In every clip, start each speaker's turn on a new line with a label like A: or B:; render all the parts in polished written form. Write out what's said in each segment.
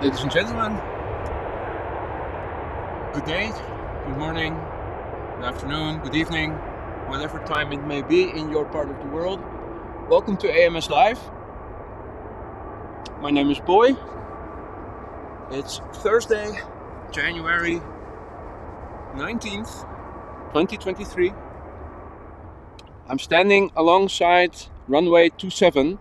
A: Ladies and gentlemen, good day, good morning, good afternoon, good evening, whatever time it may be in your part of the world. Welcome to AMS Live. My name is Boy. It's Thursday, January 19th, 2023. I'm standing alongside runway 27.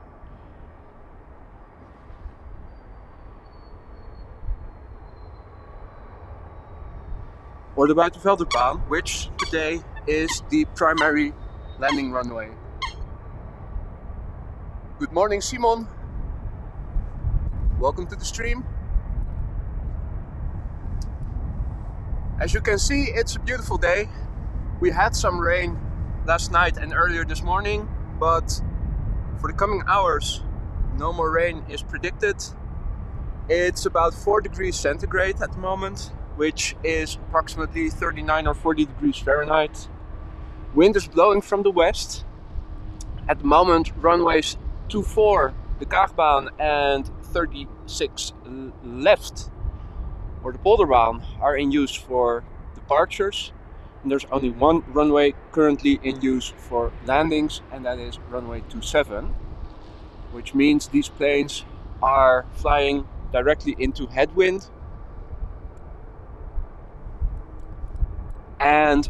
A: Or the Buitenvelderbaan, which today is the primary landing runway. Good morning, Simon. Welcome to the stream. As you can see, it's a beautiful day. We had some rain last night and earlier this morning, but for the coming hours, no more rain is predicted. It's about 4 degrees centigrade at the moment, which is approximately 39 or 40 degrees Fahrenheit. Wind is blowing from the west. At the moment, runways 24, the Kaagbaan, and 36 left, or the Polderbaan, are in use for departures. And there's only one runway currently in use for landings, and that is runway 27, which means these planes are flying directly into headwind. And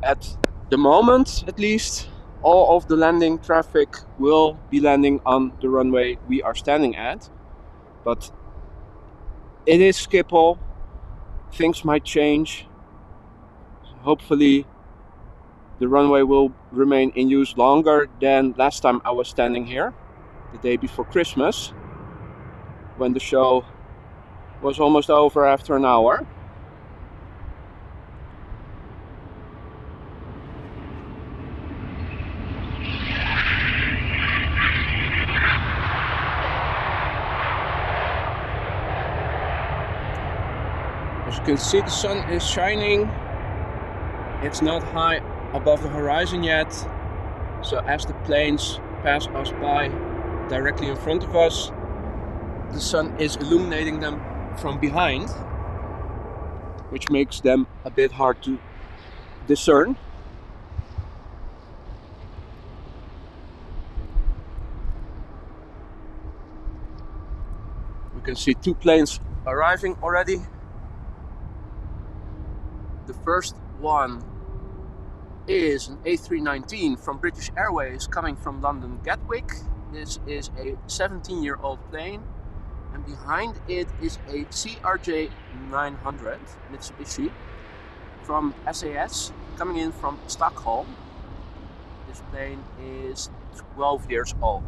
A: at the moment, at least, all of the landing traffic will be landing on the runway we are standing at. But it is Schiphol. Things might change. Hopefully the runway will remain in use longer than last time I was standing here, the day before Christmas, when the show was almost over after an hour. As you can see, the sun is shining. It's not high above the horizon yet, so as the planes pass us by directly in front of us, the sun is illuminating them from behind, which makes them a bit hard to discern. We can see two planes arriving already. The first one is an A319 from British Airways coming from London Gatwick. This is a 17-year-old plane, and behind it is a CRJ 900 Mitsubishi from SAS coming in from Stockholm. This plane is 12 years old.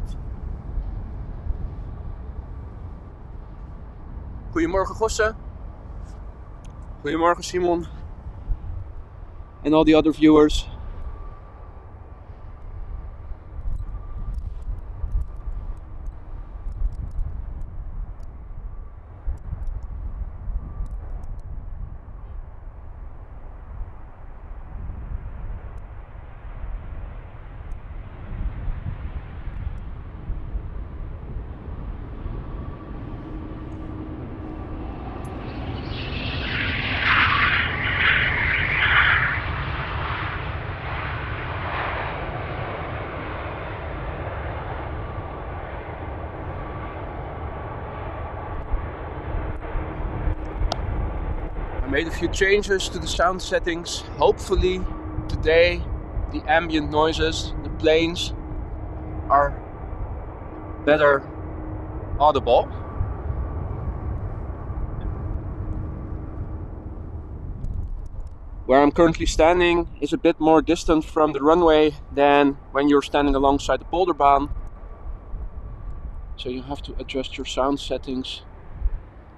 A: Goedemorgen Gosse. Goedemorgen Simon. And all the other viewers. I made a few changes to the sound settings. Hopefully today the ambient noises, the planes, are better audible. Where I'm currently standing is a bit more distant from the runway than when you're standing alongside the Polderbaan. So you have to adjust your sound settings.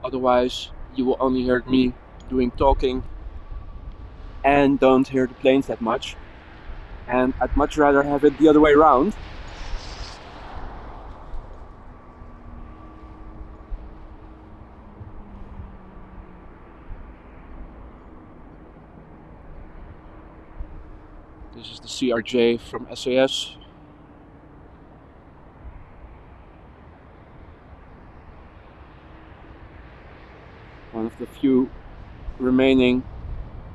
A: Otherwise you will only hear me doing talking and don't hear the planes that much. And I'd much rather have it the other way around. This is the CRJ from SAS. of the few remaining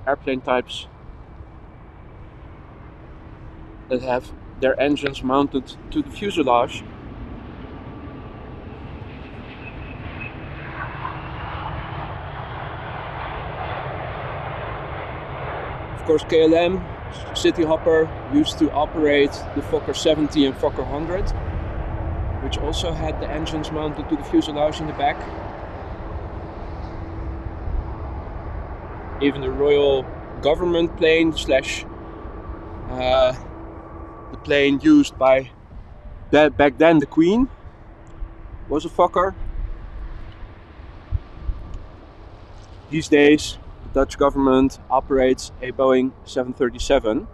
A: airplane types that have their engines mounted to the fuselage. Of course, KLM, City Hopper, used to operate the Fokker 70 and Fokker 100, which also had the engines mounted to the fuselage in the back. Even the Royal Government plane slash the plane used by back then the Queen was a Fokker. These days the Dutch government operates a Boeing 737.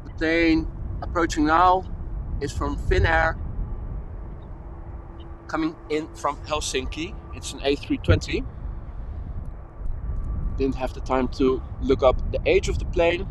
A: The plane approaching now is from Finnair, coming in from Helsinki. It's an A320. Didn't have the time to look up the age of the plane.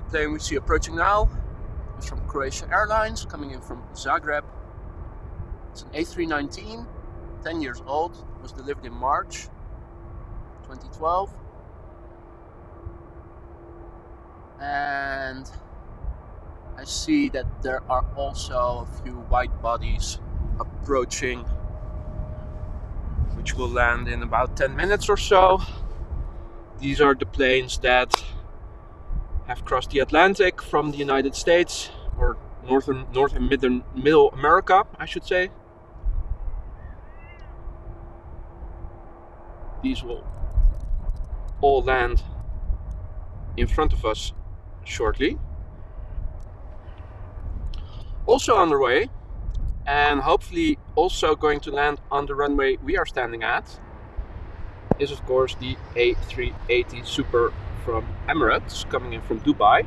A: The plane we see approaching now is from Croatia Airlines, coming in from Zagreb. It's an A319, 10 years old, was delivered in March 2012. And I see that there are also a few wide bodies approaching, which will land in about 10 minutes or so. These are the planes that have crossed the Atlantic from the United States, or North and Middle America, I should say. These will all land in front of us shortly. Also on their way, and hopefully also going to land on the runway we are standing at, is of course the A380 Super from Emirates, coming in from Dubai.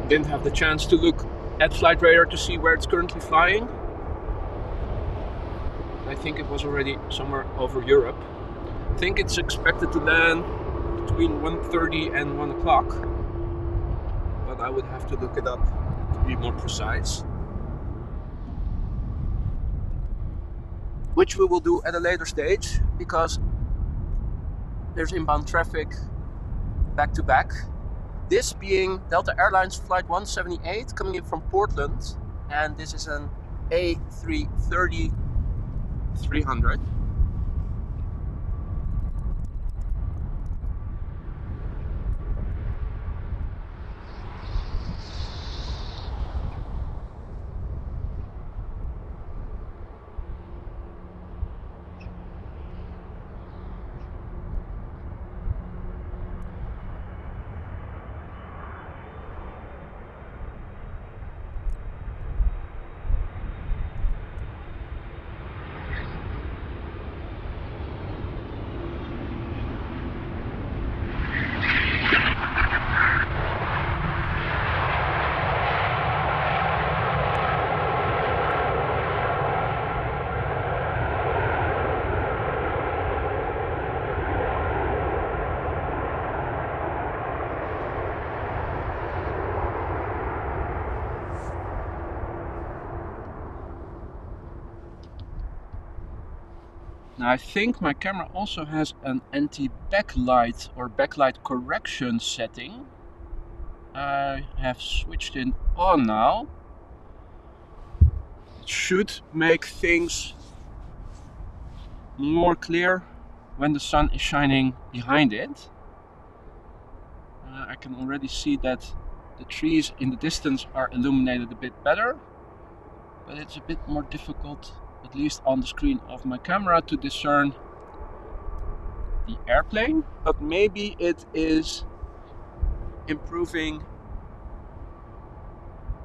A: Didn't have the chance to look at flight radar to see where it's currently flying. I think it was already somewhere over Europe. I think it's expected to land between 1:30 and 1 o'clock, but I would have to look it up to be more precise, which we will do at a later stage because there's inbound traffic back to back. This being Delta Airlines Flight 178 coming in from Portland, and this is an A330-300. Now I think my camera also has an anti-backlight or backlight correction setting. I have switched it on now. It should make things more clear when the sun is shining behind it. I can already see that the trees in the distance are illuminated a bit better, but it's a bit more difficult, at least on the screen of my camera, to discern the airplane, but maybe it is improving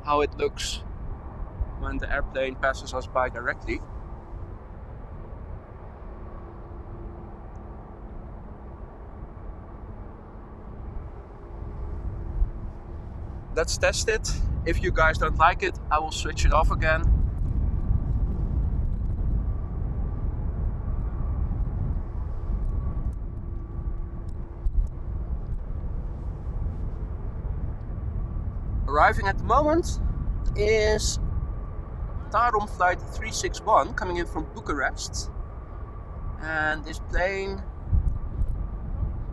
A: how it looks when the airplane passes us by directly. Let's test it. If you guys don't like it, I will switch it off again. Arriving at the moment is Tarom flight 361 coming in from Bucharest, and this plane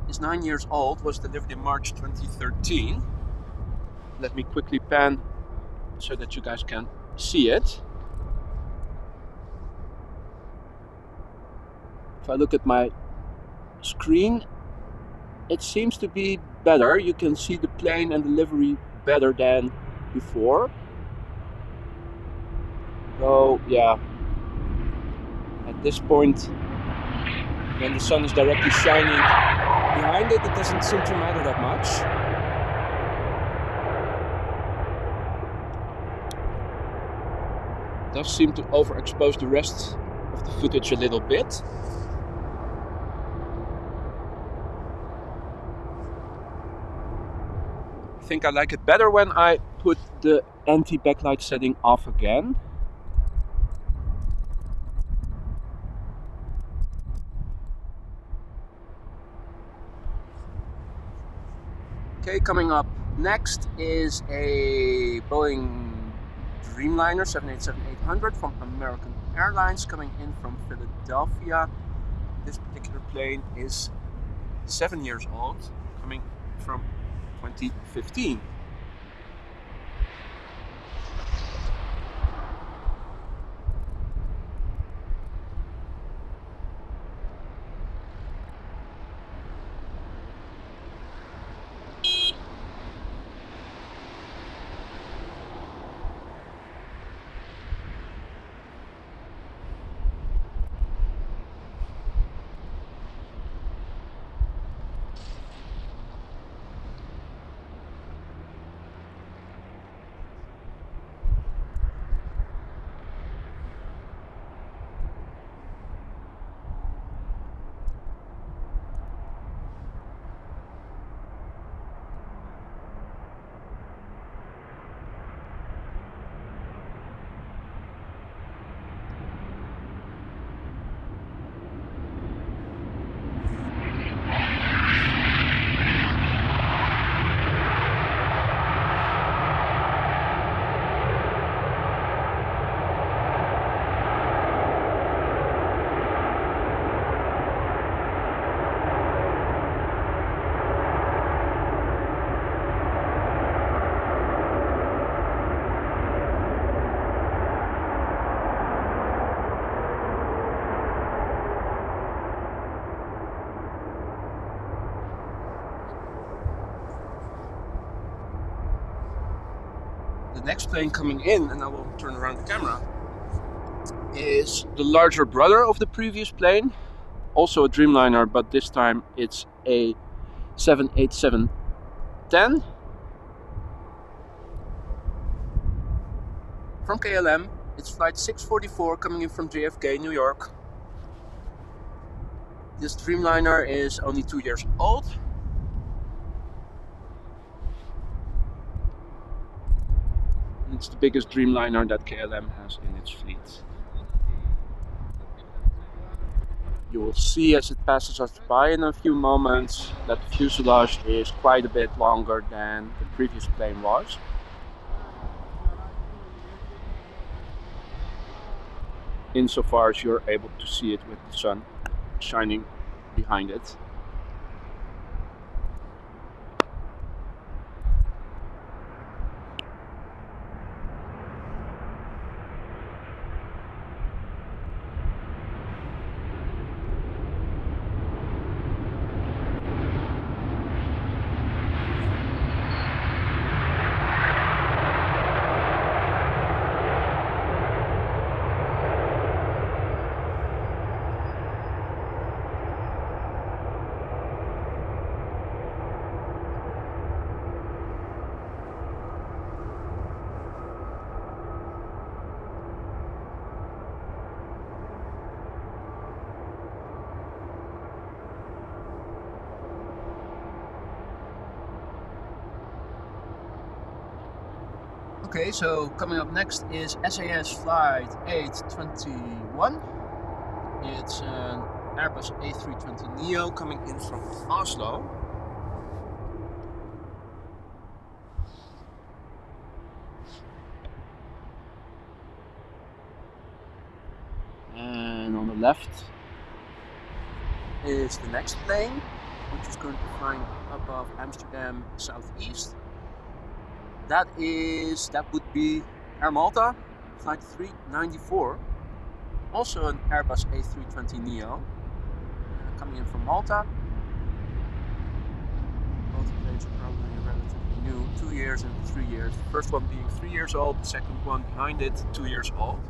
A: is 9 years old, was delivered in March 2013. Let me quickly pan so that you guys can see it. If I look at my screen, it seems to be better. You can see the plane and the livery better than before. So yeah, at this point, when the sun is directly shining behind it, it doesn't seem to matter that much. It does seem to overexpose the rest of the footage a little bit. I think I like it better when I put the anti-backlight setting off again. Okay, coming up next is a Boeing Dreamliner 787-800 from American Airlines coming in from Philadelphia. This particular plane is 7 years old, coming from 2015. The next plane coming in, and I will turn around the camera, is the larger brother of the previous plane, also a Dreamliner, but this time it's a 787-10. From KLM, it's flight 644 coming in from JFK, New York. This Dreamliner is only 2 years old. It's the biggest Dreamliner that KLM has in its fleet. You will see as it passes us by in a few moments that the fuselage is quite a bit longer than the previous plane was. insofar as you're able to see it with the sun shining behind it. Okay, so coming up next is SAS flight 821. It's an Airbus A320neo coming in from Oslo. And on the left is the next plane, which is currently flying above Amsterdam southeast. That would be Air Malta, flight 394, also an Airbus A320neo, coming in from Malta. Both planes are probably relatively new, 2 years and 3 years. The first one being 3 years old, the second one behind it, 2 years old.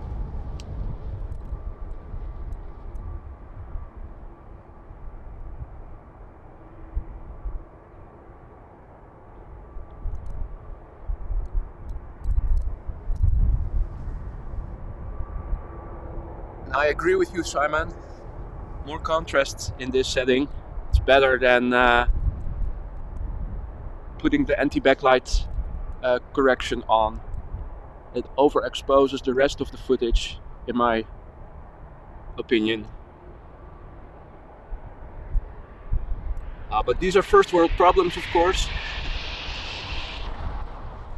A: I agree with you, Simon. More contrast in this setting. It's better than putting the anti-backlight correction on. It overexposes the rest of the footage, in my opinion. But these are first world problems, of course.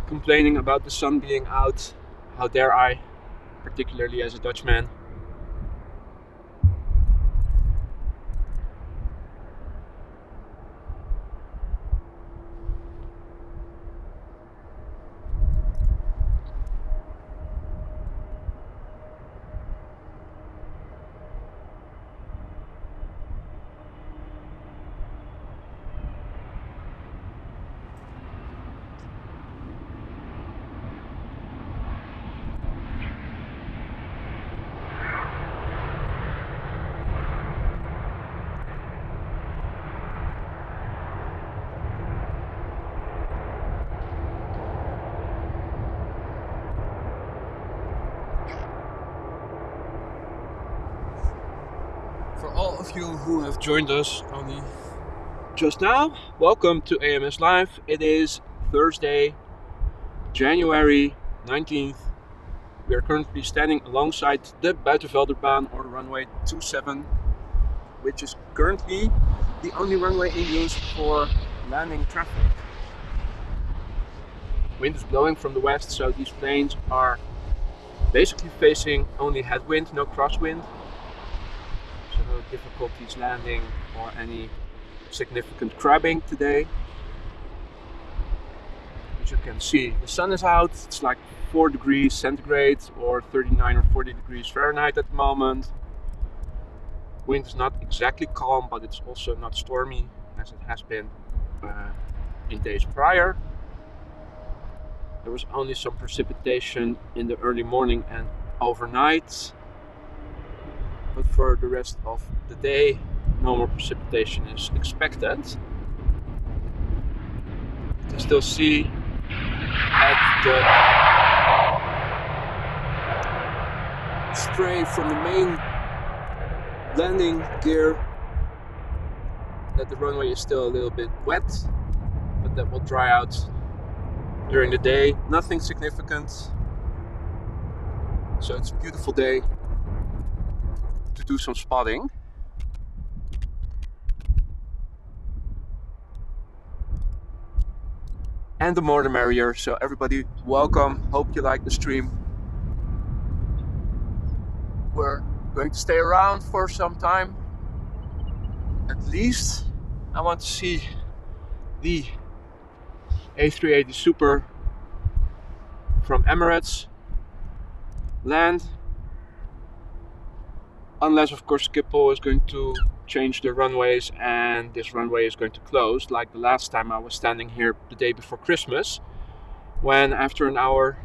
A: Complaining about the sun being out, how dare I, particularly as a Dutchman. For all of you who have joined us only just now, welcome to AMS Live. It is Thursday, January 19th. We are currently standing alongside the Buitenvelderbaan, or runway 27, which is currently the only runway in use for landing traffic. Wind is blowing from the west, so these planes are basically facing only headwind, no crosswind. So no difficulties landing or any significant crabbing today. As you can see, the sun is out. It's like 4 degrees centigrade or 39 or 40 degrees Fahrenheit at the moment. Wind is not exactly calm, but it's also not stormy as it has been in days prior. There was only some precipitation in the early morning and overnight, but for the rest of the day, no more precipitation is expected. You can still see at the spray from the main landing gear that the runway is still a little bit wet, but that will dry out during the day. Nothing significant. So it's a beautiful day to do some spotting. And the more the merrier. So everybody, welcome. Hope you like the stream. We're going to stay around for some time. At least I want to see the A380 Super from Emirates land. Unless of course Schiphol is going to change the runways and this runway is going to close, like the last time I was standing here the day before Christmas, when after an hour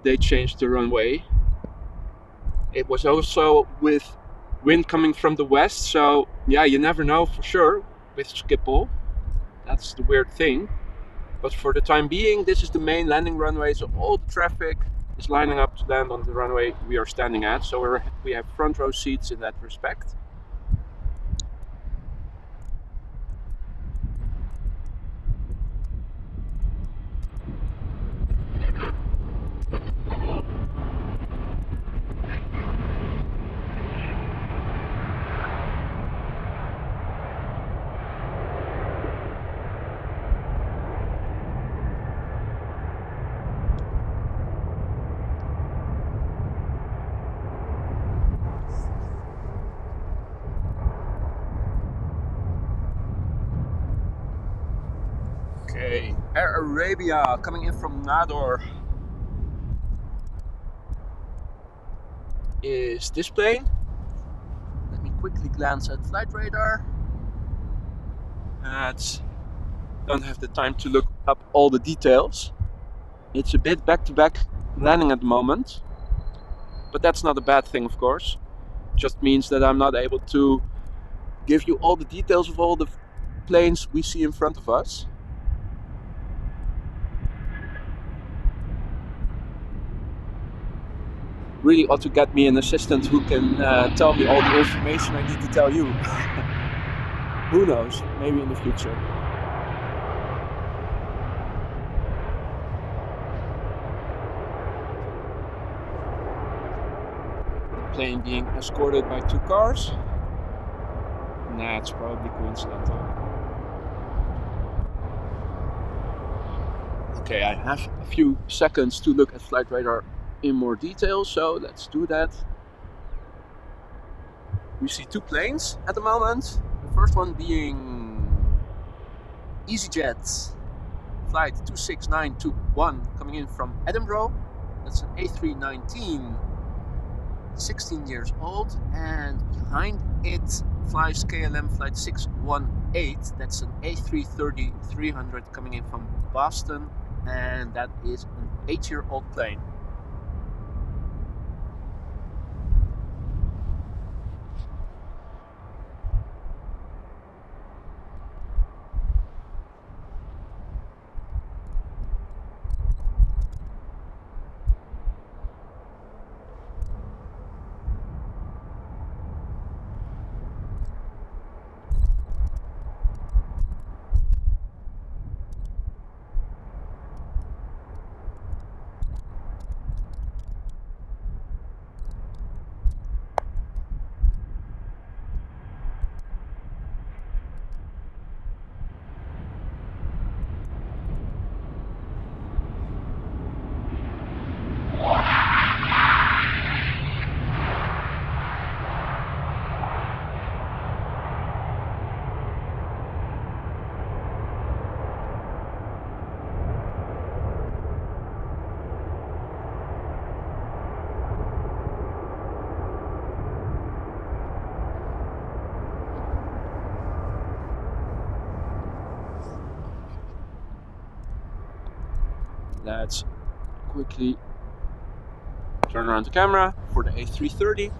A: they changed the runway. It was also with wind coming from the west, so yeah, you never know for sure with Schiphol. That's the weird thing. But for the time being, this is the main landing runway, so all the traffic is lining up to land on the runway we are standing at. So we have front row seats in that respect. Okay, Air Arabia coming in from Nador is this plane. Let me quickly glance at flight radar. Don't have the time to look up all the details. It's a bit back-to-back landing at the moment, but that's not a bad thing, of course. It just means that I'm not able to give you all the details of all the planes we see in front of us. Really ought to get me an assistant who can tell me all the information I need to tell you. Who knows, maybe in the future. The plane being escorted by 2 cars. Nah, it's probably coincidental. Okay, I have a few seconds to look at flight radar in more detail, so let's do that. We see 2 planes at the moment. The first one being EasyJet flight 26921 coming in from Edinburgh. That's an A319, 16 years old, and behind it flies KLM flight 618. That's an A330-300 coming in from Boston, and that is an 8-year-old plane. Let's quickly turn around the camera for the A330.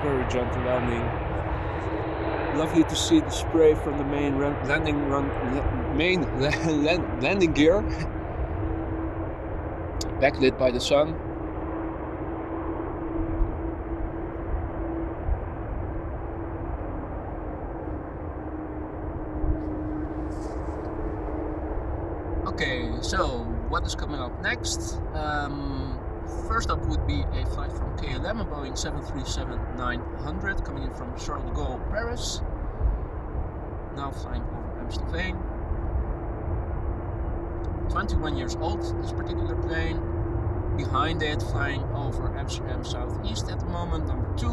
A: very gentle landing. Lovely to see the spray from the main landing gear, backlit by the sun. Okay, so what is coming up next? First up would be a flight from KLM, a Boeing 737-900 coming in from Charles de Gaulle, Paris. Now flying over Amsterdam. 21 years old, this particular plane. Behind it, flying over Amsterdam Southeast at the moment, number 2,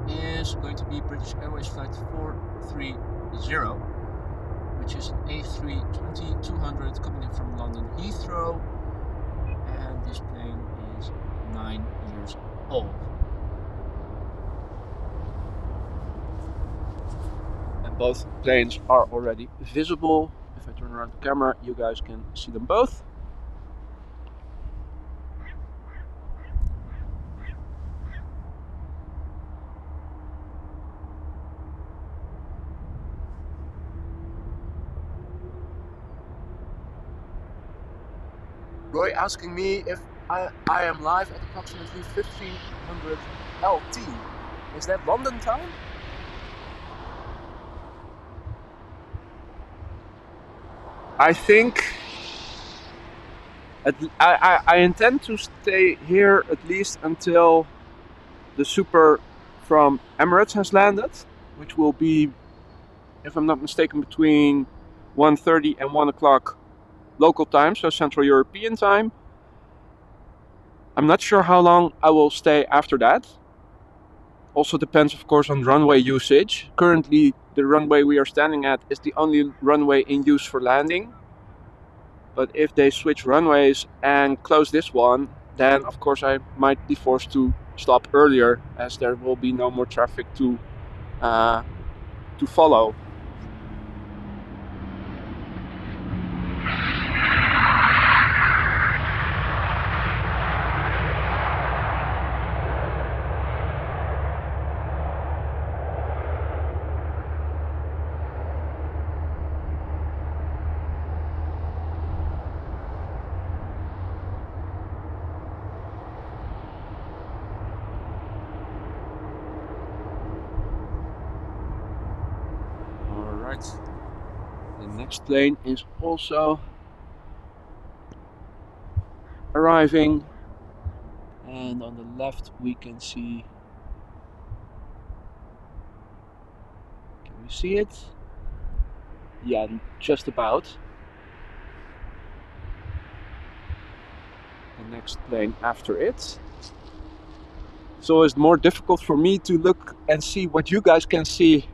A: is going to be British Airways flight 430, which is an A320-200 coming in from London Heathrow. And this plane is 9 years old. And both planes are already visible. If I turn around the camera, you guys can see them both. Roy asking me if I am live at approximately 1500 LT. Is that London time? I think I intend to stay here at least until the Super from Emirates has landed, which will be, if I'm not mistaken, between 1:30 and 1 o'clock local time, so Central European time. I'm not sure how long I will stay after that. Also depends, of course, on runway usage. Currently, the runway we are standing at is the only runway in use for landing. But if they switch runways and close this one, then of course I might be forced to stop earlier, as there will be no more traffic to follow. The next plane is also arriving, and on the left we can see, can we see it? Yeah, just about. The next plane after it. So it's more difficult for me to look and see what you guys can see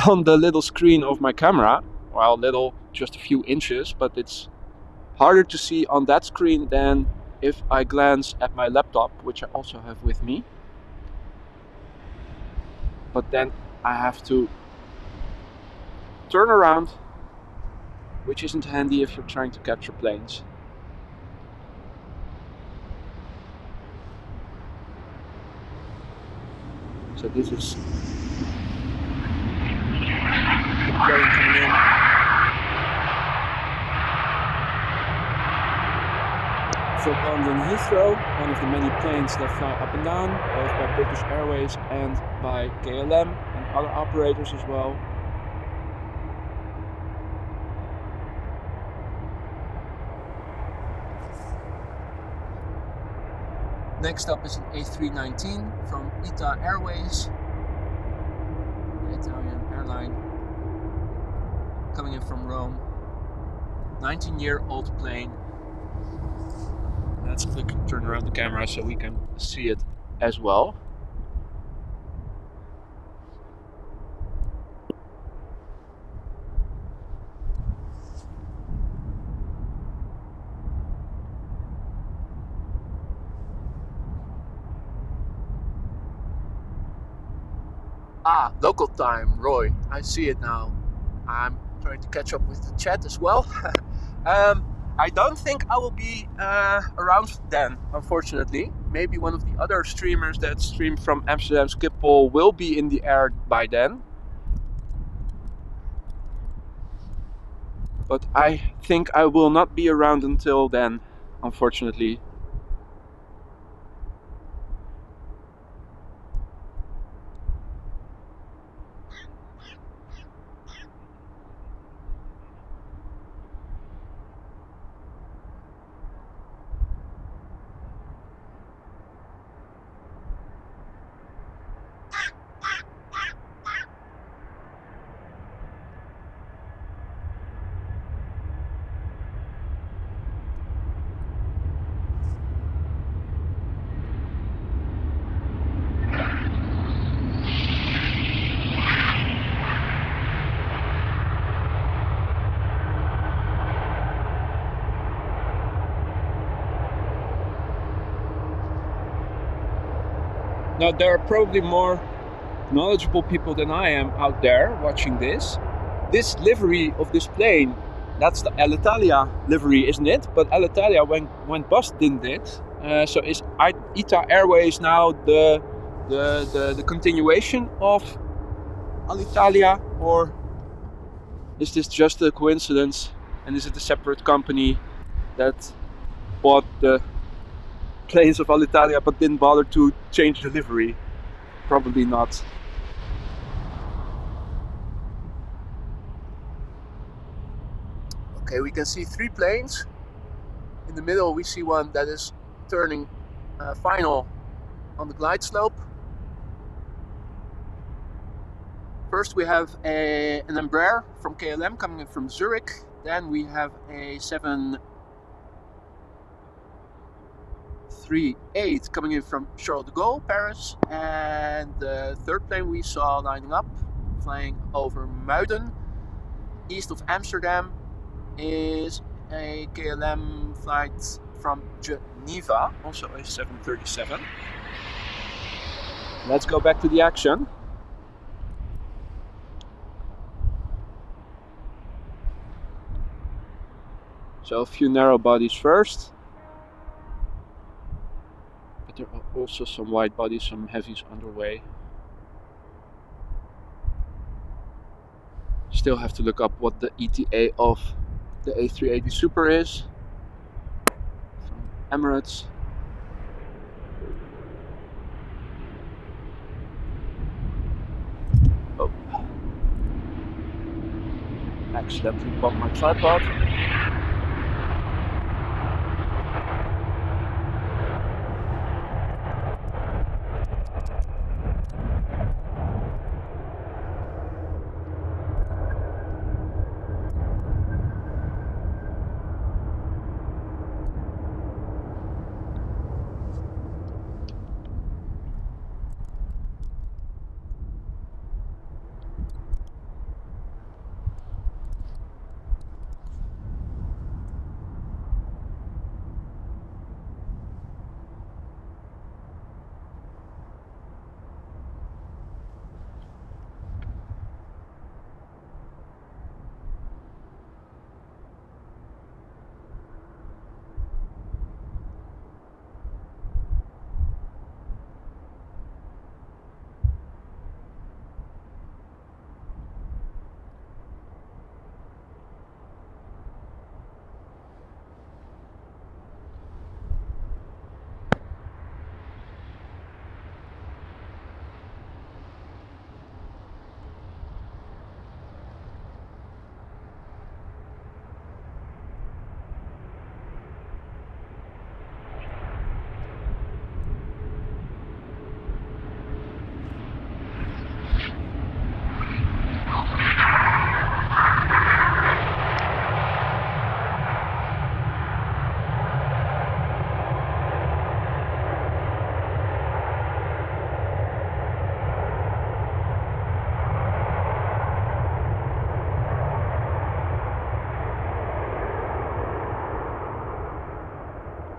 A: on the little screen of my camera. Well, little, just a few inches, but it's harder to see on that screen than if I glance at my laptop, which I also have with me. But then I have to turn around, which isn't handy if you're trying to capture planes. So this is the plane coming in. From London Heathrow, one of the many planes that fly up and down, both by British Airways and by KLM and other operators as well. Next up is an A319 from ITA Airways, the Italian airline, coming in from Rome. 19-year-old plane. Let's turn around the camera so we can see it as well. Ah, local time, Roy. I see it now. I'm trying to catch up with the chat as well. I don't think I will be around then, unfortunately. maybe one of the other streamers that stream from Amsterdam Schiphol will be in the air by then. But I think I will not be around until then, unfortunately. Now, there are probably more knowledgeable people than I am out there watching this. This livery of this plane, that's the Alitalia livery, isn't it? But Alitalia went bust, didn't it? So is ITA Airways now the continuation of Alitalia, or is this just a coincidence? And is it a separate company that bought the planes of Alitalia but didn't bother to change the livery? Probably not. Okay, we can see 3 planes. In the middle we see one that is turning final on the glide slope. First we have an Embraer from KLM coming in from Zurich. Then we have a 738 coming in from Charles de Gaulle, Paris. And the third plane we saw lining up, flying over Muiden, east of Amsterdam, is a KLM flight from Geneva, also a 737. Let's go back to the action. So a few narrow bodies first. But there are also some wide bodies, some heavies underway. Still have to look up what the ETA of the A380 Super is from Emirates. Oh, accidentally bumped my tripod.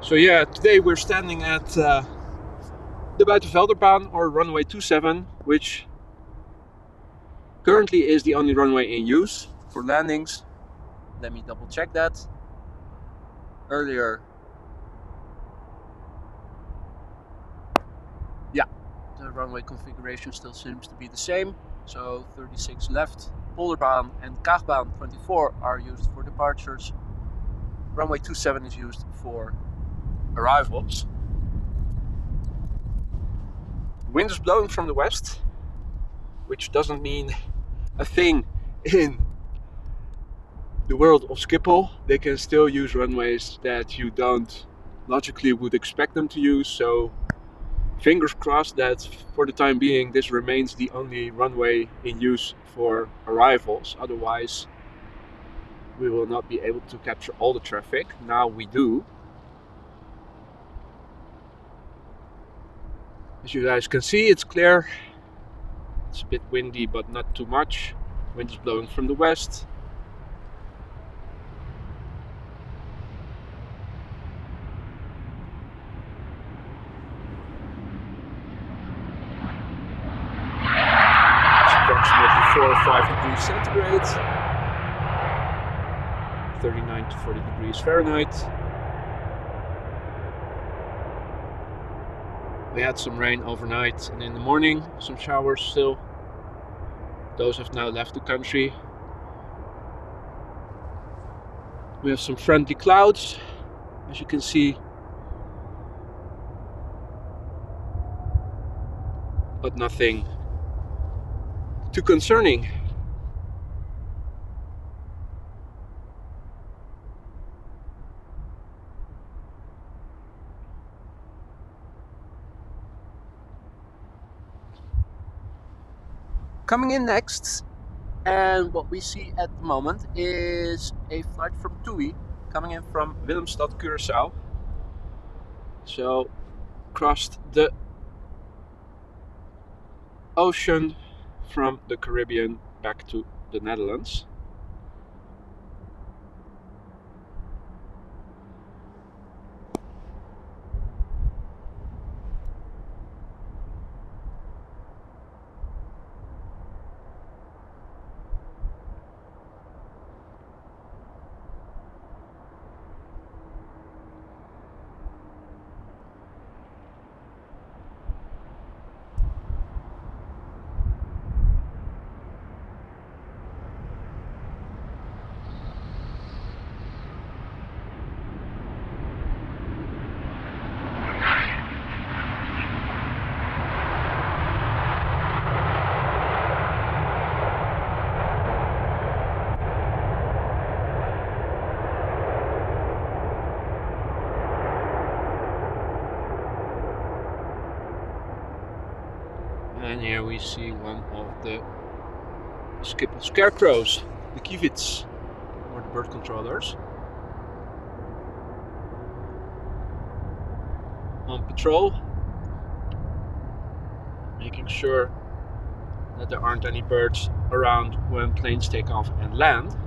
A: So yeah, today we're standing at the Buitenvelderbaan, or runway 27, which currently is the only runway in use for landings. Let me double check that. Earlier runway configuration still seems to be the same. So 36 left, Polderbaan and Kaagbaan 24 are used for departures. Runway 27 is used for arrivals. Wind is blowing from the west, which doesn't mean a thing in the world of Schiphol. They can still use runways that you don't logically would expect them to use, so fingers crossed that for the time being this remains the only runway in use for arrivals. Otherwise we will not be able to capture all the traffic. Now we do. As you guys can see, it's clear. It's a bit windy, but not too much. Wind is blowing from the west. It's approximately 4 or 5 degrees centigrade. 39 to 40 degrees Fahrenheit. We had some rain overnight and in the morning, some showers still. Those have now left the country. We have some friendly clouds, as you can see, but nothing too concerning. Coming in next, and what we see at the moment is a flight from TUI coming in from Willemstad, Curaçao. So crossed the ocean from the Caribbean back to the Netherlands. And here we see one of the Schiphol scarecrows, the kivits, or the bird controllers, on patrol, making sure that there aren't any birds around when planes take off and land.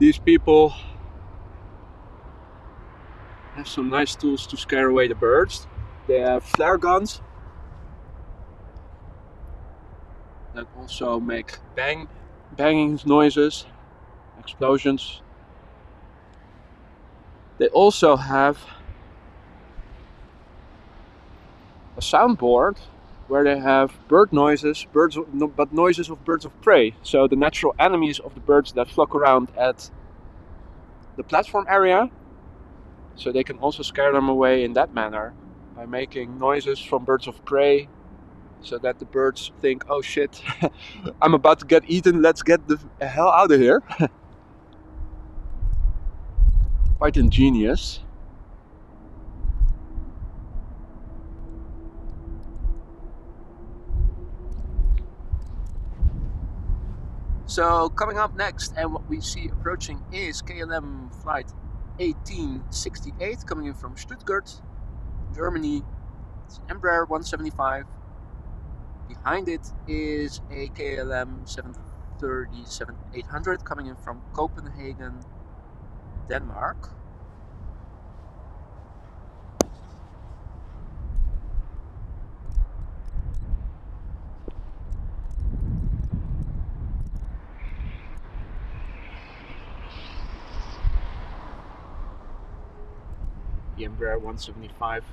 A: These people have some nice tools to scare away the birds. They have flare guns that also make banging noises, explosions. They also have a soundboard where they have bird noises, but noises of birds of prey. So the natural enemies of the birds that flock around at the platform area. So they can also scare them away in that manner by making noises from birds of prey, so that the birds think, oh shit, I'm about to get eaten, let's get the hell out of here. Quite ingenious. So coming up next, and what we see approaching, is KLM flight 1868 coming in from Stuttgart, Germany. It's an Embraer 175. Behind it is a KLM 737-800 coming in from Copenhagen, Denmark. the Embraer 175,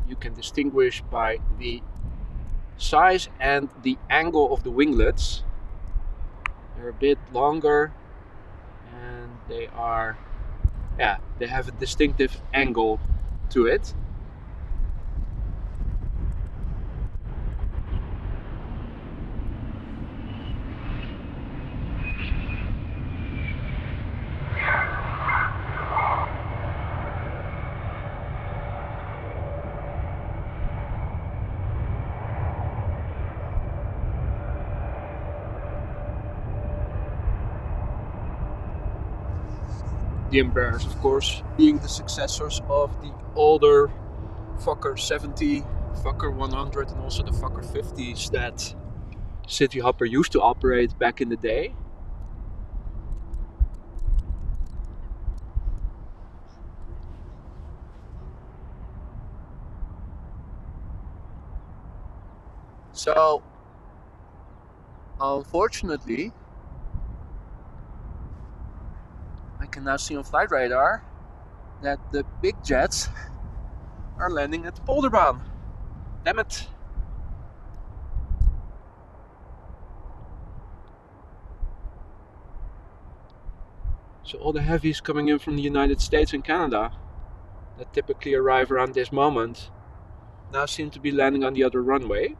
A: you can distinguish by the size and the angle of the winglets. They're a bit longer and they are, they have a distinctive angle to it. The Embraers, of course, being the successors of the older Fokker 70, Fokker 100 and also the Fokker 50s that City Hopper used to operate back in the day. So, unfortunately, I can now see on flight radar that the big jets are landing at the Polderbaan. Damn it. So all the heavies coming in from the United States and Canada that typically arrive around this moment now seem to be landing on the other runway.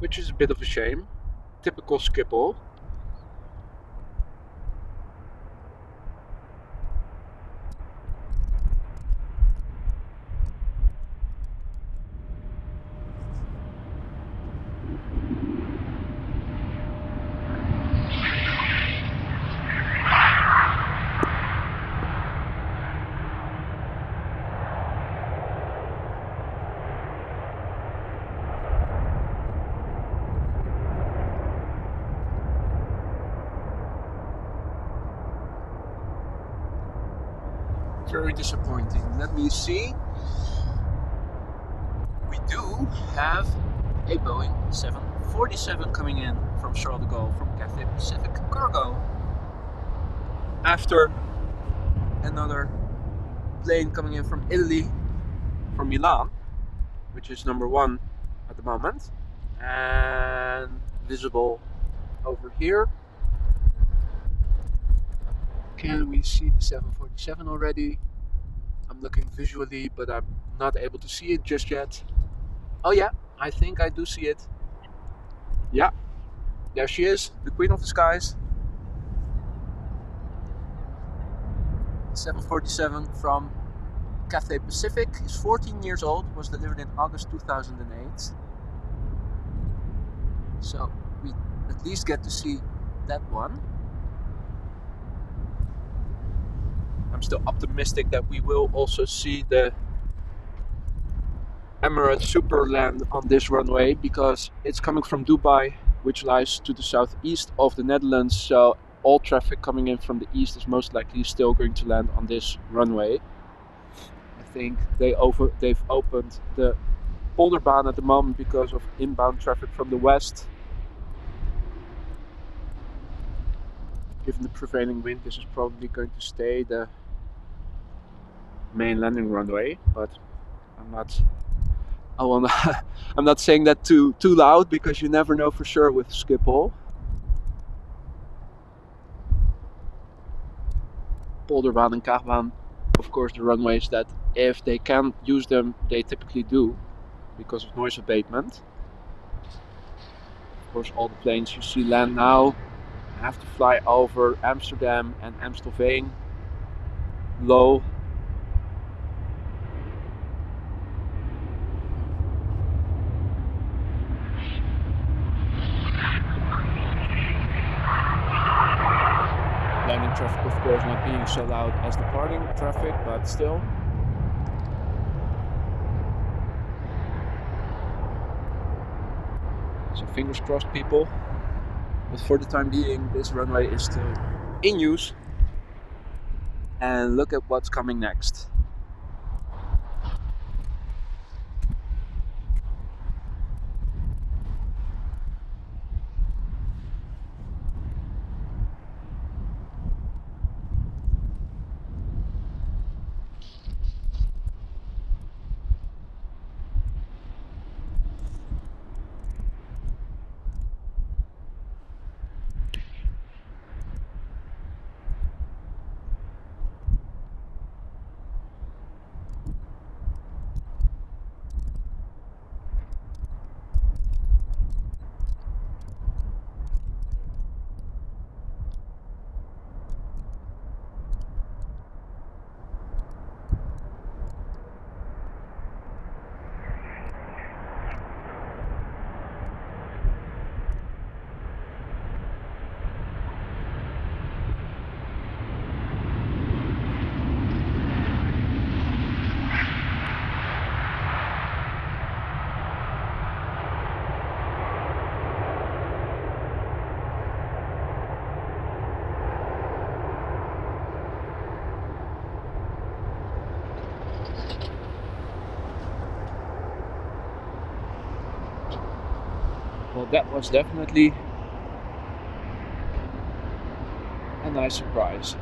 A: Which is a bit of a shame. Typical Schiphol. Very disappointing. Let me see. We do have a Boeing 747 coming in from Charles de Gaulle from Cathay Pacific Cargo. After another plane coming in from Italy, from Milan, which is number 1 at the moment, and visible over here. Can we see the 747 already? I'm looking visually, but I'm not able to see it just yet. Oh yeah, I think I do see it. Yeah, there she is, the Queen of the Skies. 747 from Cathay Pacific, is 14 years old, was delivered in August 2008. So we at least get to see that one. I'm still optimistic that we will also see the Emirates Super land on this runway because it's coming from Dubai, which lies to the southeast of the Netherlands, so all traffic coming in from the east is most likely still going to land on this runway. I think they've opened the Polderbaan at the moment because of inbound traffic from the west. Given the prevailing wind, this is probably going to stay the main landing runway, but I'm not saying that too loud because you never know for sure with Schiphol. Polderbaan and Kaagbaan, of course, the runways that if they can use them, they typically do because of noise abatement. Of course, all the planes you see land now have to fly over Amsterdam and Amstelveen low. Landing traffic, of course, not being so loud as departing traffic, but still. So fingers crossed, people. But for the time being, this runway is still in use. And look at what's coming next. Well, that was definitely a nice surprise.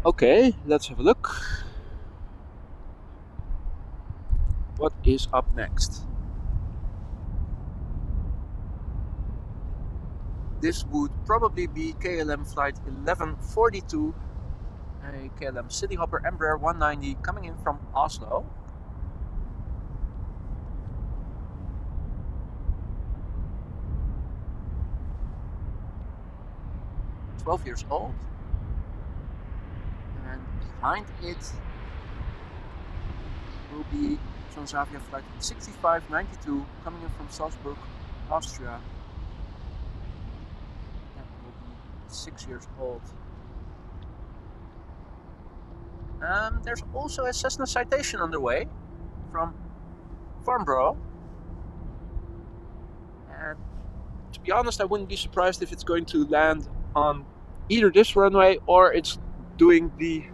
A: Okay, let's have a look. What is up next? This would probably be KLM flight 1142, a KLM Cityhopper Embraer 190 coming in from Oslo. 12 years old. And behind it will be Transavia flight 6592 coming in from Salzburg, Austria. That will be 6 years old. There's also a Cessna Citation underway from Farnborough. And to be honest, I wouldn't be surprised if it's going to land on either this runway or it's doing the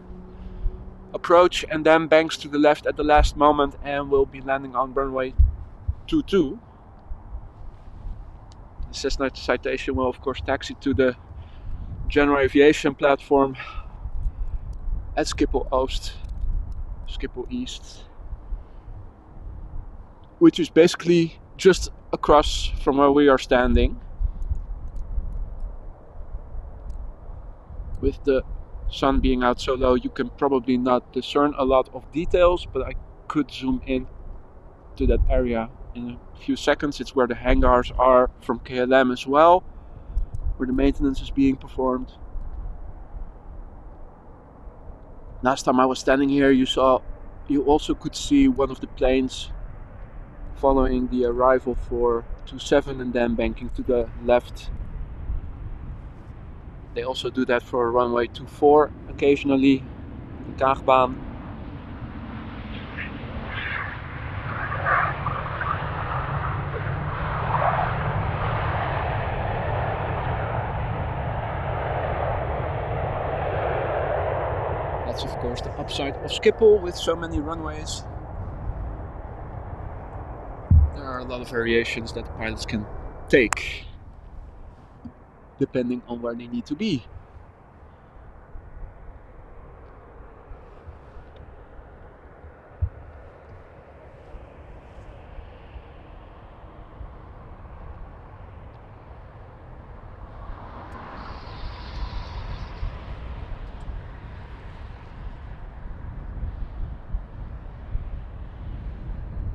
A: approach and then banks to the left at the last moment and will be landing on runway 22. The Cessna Citation will of course taxi to the general aviation platform at Schiphol East, which is basically just across from where we are standing. With the sun being out so low, you can probably not discern a lot of details, but I could zoom in to that area in a few seconds. It's where the hangars are from KLM as well, where the maintenance is being performed. Last time I was standing here, you also could see one of the planes following the arrival for 27 and then banking to the left. They also do that for runway 24 occasionally, the Kaagbaan. That's of course the upside of Schiphol with so many runways. There are a lot of variations that the pilots can take depending on where they need to be.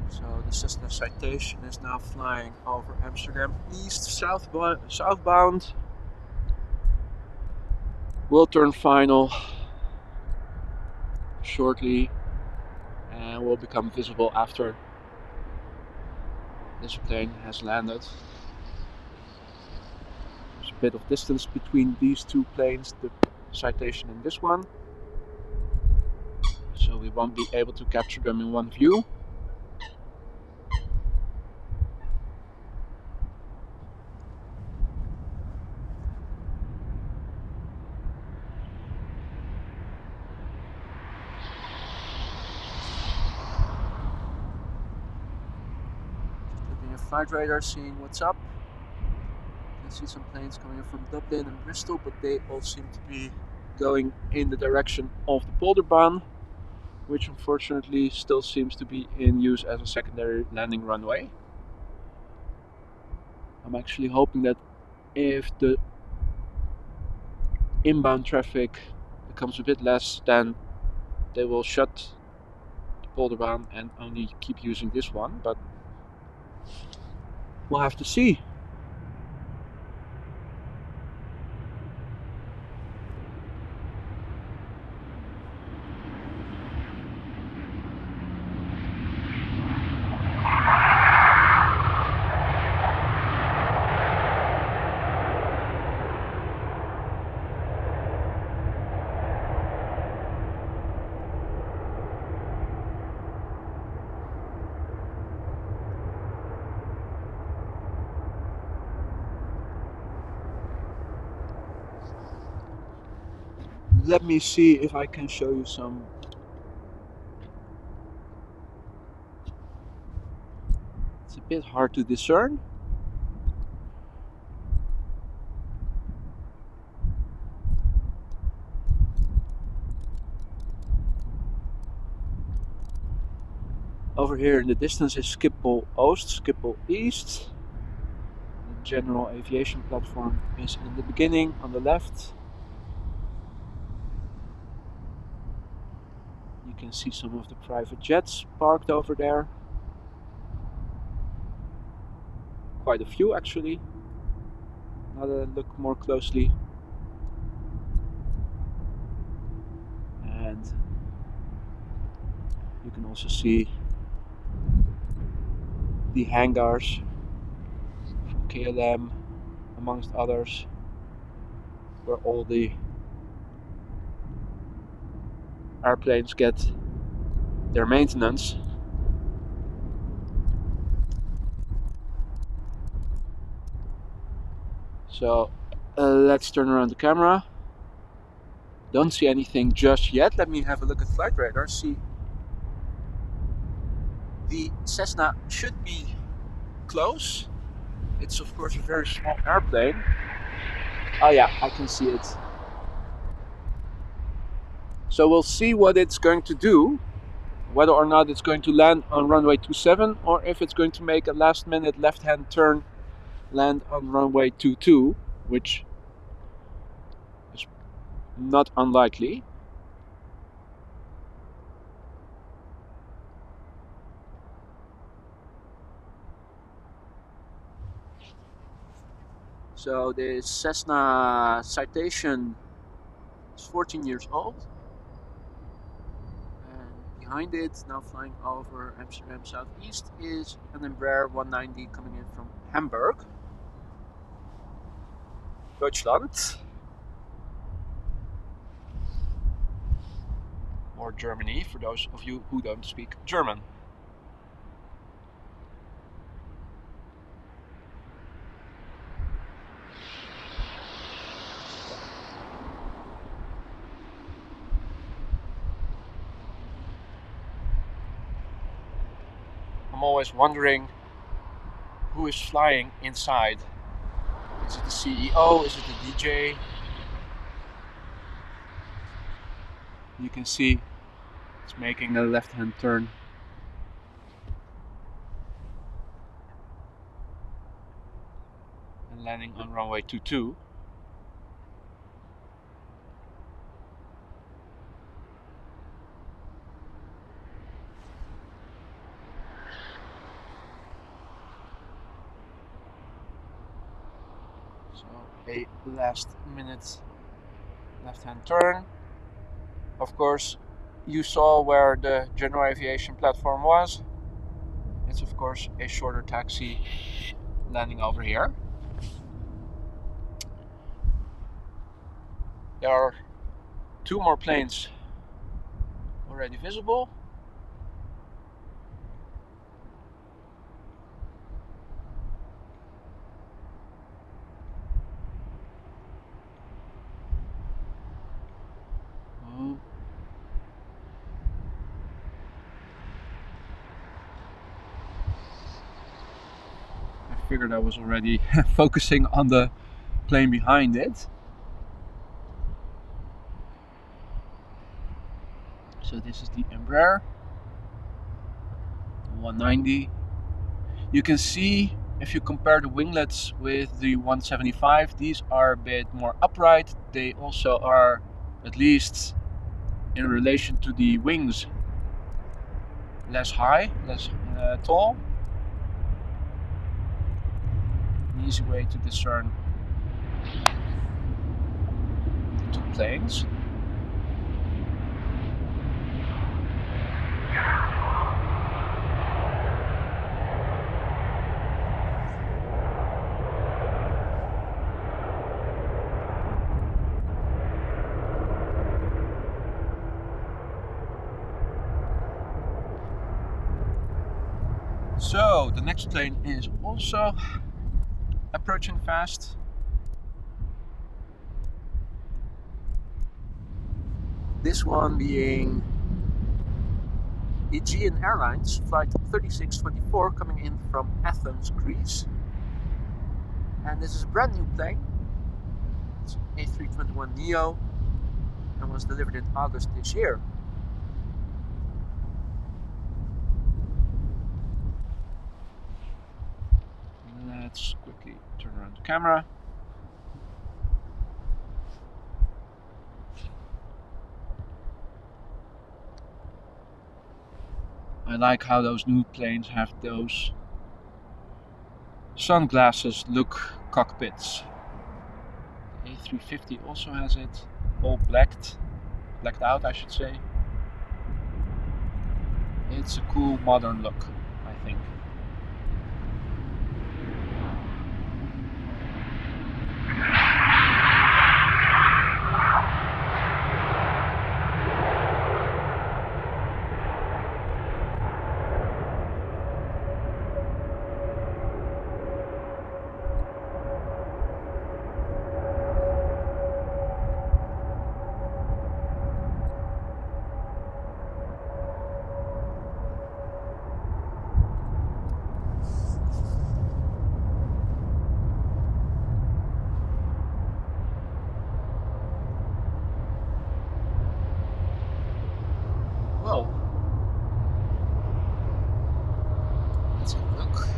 A: So the Cessna Citation is now flying over Amsterdam East southbound. Will turn final shortly and will become visible after this plane has landed. There's a bit of distance between these two planes, the Citation and this one, so we won't be able to capture them in one view. Flight radar, seeing what's up. You can see some planes coming in from Dublin and Bristol, but they all seem to be going in the direction of the Polderbaan, which unfortunately still seems to be in use as a secondary landing runway. I'm actually hoping that if the inbound traffic becomes a bit less, then they will shut the Polderbaan and only keep using this one, but we'll have to see. Let me see if I can show you some. It's a bit hard to discern. Over here in the distance is Schiphol Oost, Schiphol East. The general aviation platform is in the beginning on the left. You can see some of the private jets parked over there. Quite a few actually. Now that I look more closely. And you can also see the hangars from KLM, amongst others, where all the airplanes get their maintenance. So let's turn around the camera. Don't see anything just yet. Let me have a look at flight radar. See, the Cessna should be close. It's of course a very small airplane. Oh yeah, I can see it. So we'll see what it's going to do, whether or not it's going to land on runway 27 or if it's going to make a last minute left hand turn, land on runway 22, which is not unlikely. So the Cessna Citation is 14 years old. And behind it, now flying over Amsterdam Southeast, is an Embraer 190 coming in from Hamburg, Deutschland, or Germany for those of you who don't speak German. I'm always wondering who is flying inside. Is it the CEO? Is it the DJ? You can see it's making a left-hand turn. And landing on runway 22. So a last minute left-hand turn. Of course, you saw where the general aviation platform was. It's of course a shorter taxi landing over here. There are two more planes already visible. I figured I was already focusing on the plane behind it. So this is the Embraer 190. You can see if you compare the winglets with the 175, these are a bit more upright. They also are, at least in relation to the wings, less high, less tall. An easy way to discern the two planes. So the next plane is also approaching fast. This one being Aegean Airlines flight 3624 coming in from Athens, Greece. And this is a brand new plane. It's A321neo and was delivered in August this year. Let's quickly turn around the camera. I like how those new planes have those sunglasses look cockpits. The A350 also has it, all blacked out I should say. It's a cool modern look, I think. Well, let's have a look.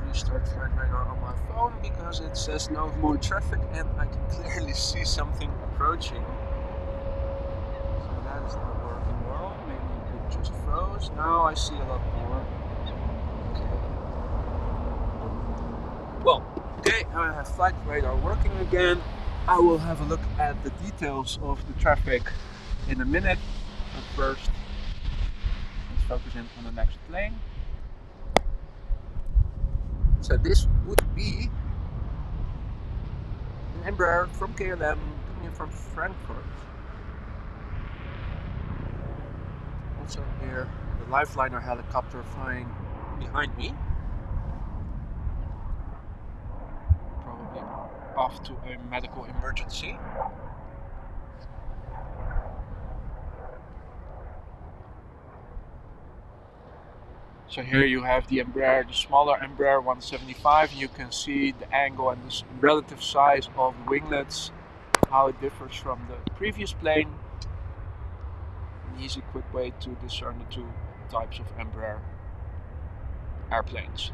A: Restart flight radar on my phone because it says no more traffic and I can clearly see something approaching. So that is not working well. Maybe it just froze. Now I see a lot more. Okay. Well, okay, I have flight radar working again. I will have a look at the details of the traffic in a minute. But first, let's focus in on the next plane. So this would be an Embraer from KLM coming in from Frankfurt. Also here the Lifeliner helicopter flying behind me. Probably off to a medical emergency. So here you have the Embraer, the smaller Embraer 175, and you can see the angle and the relative size of the winglets, how it differs from the previous plane. An easy, quick way to discern the two types of Embraer airplanes.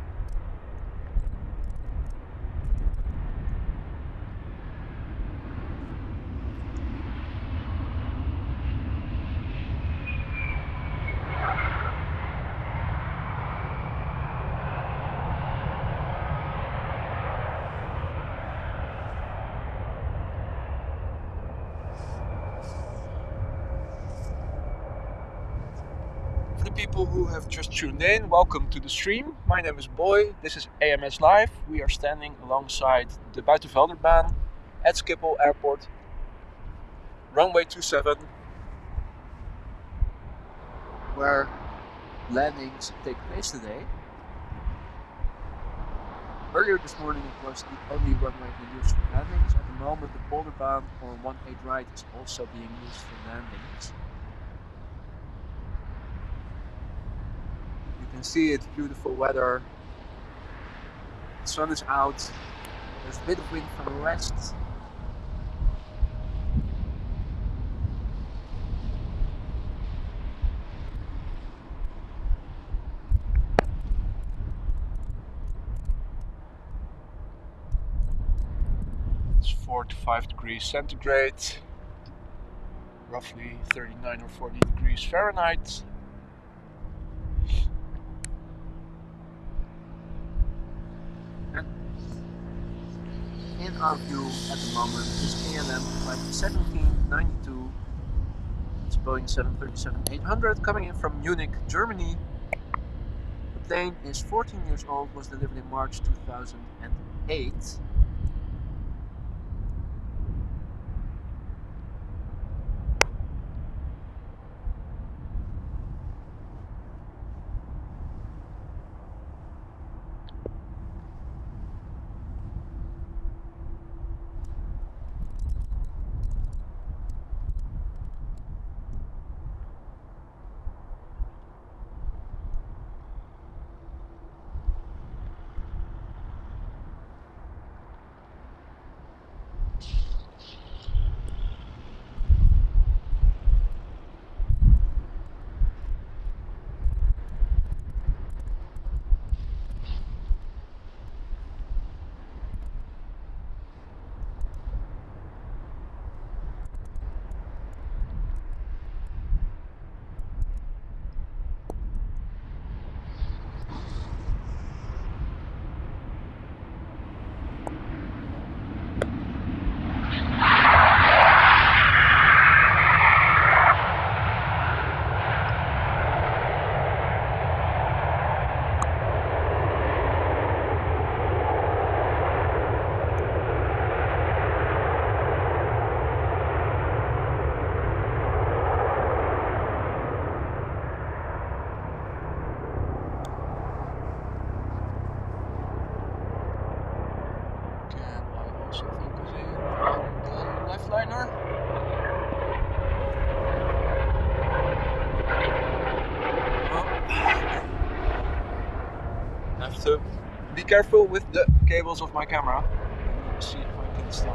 A: For the people who have just tuned in, welcome to the stream. My name is Boy, this is AMS Live. We are standing alongside the Buitenvelderbaan at Schiphol Airport, runway 27, where landings take place today. Earlier this morning it was the only runway we used for landings. At the moment the Polderbaan or 18 right is also being used for landings. You can see it's beautiful weather. The sun is out. There's a bit of wind from the west. It's 4 to 5 degrees centigrade, roughly 39 or 40 degrees Fahrenheit. In our view at the moment is KLM flight 1792. It's Boeing 737-800 coming in from Munich, Germany. The plane is 14 years old, was delivered in March 2008. Liner. I have to be careful with the cables of my camera. Let me see if I can still.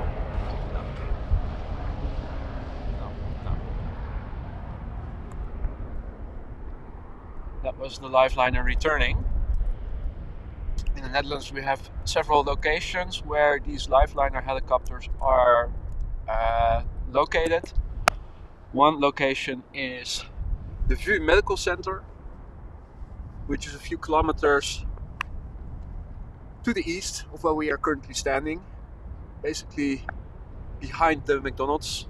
A: No. That was the lifeliner returning. In the Netherlands, we have several locations where these lifeliner helicopters are located. One location is the VU Medical Center, which is a few kilometers to the east of where we are currently standing, basically behind the McDonald's.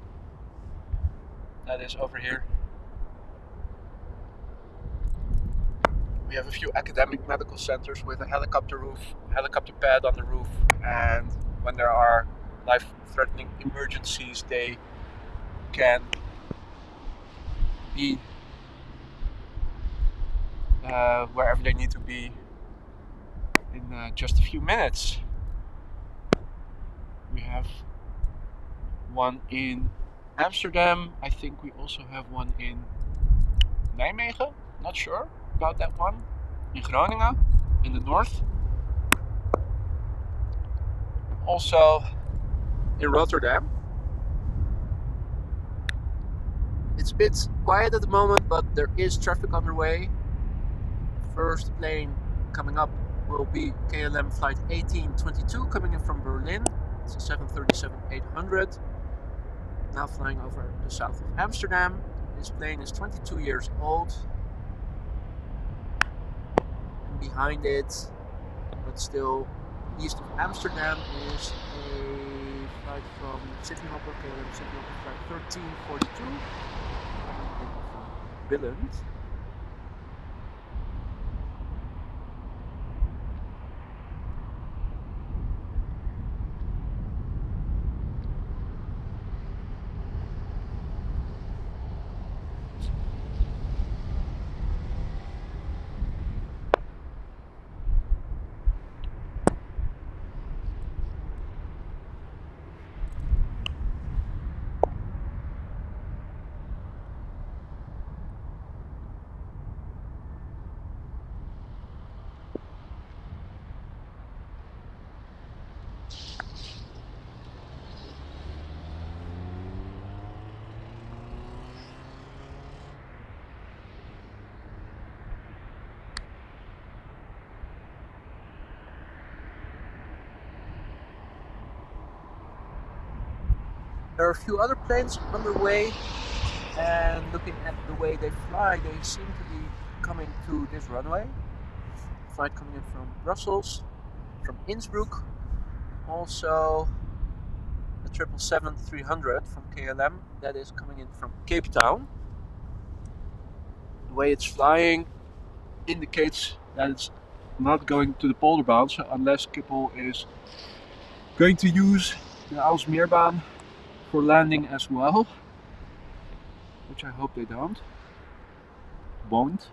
A: That is over here. We have a few academic medical centers with a helicopter pad on the roof, and when there are life-threatening emergencies, they can be wherever they need to be in just a few minutes. We have one in Amsterdam. I think we also have one in Nijmegen. Not sure about that one. In Groningen, in the north. Also in Rotterdam. It's a bit quiet at the moment, but there is traffic underway. First plane coming up will be KLM flight 1822 coming in from Berlin. It's a 737-800. Now flying over the south of Amsterdam. This plane is 22 years old. And behind it, but still east of Amsterdam, is a flight from City Hopper, KLM City Hopper flight 1342 coming in from Billund. There are a few other planes underway, and looking at the way they fly, they seem to be coming to this runway. Flight coming in from Brussels, from Innsbruck, also a 777-300 from KLM that is coming in from Cape Town. way it's flying indicates that it's not going to the Polderbaan, so unless Schiphol is going to use the Aalsmeerbaan for landing as well, which I hope they won't.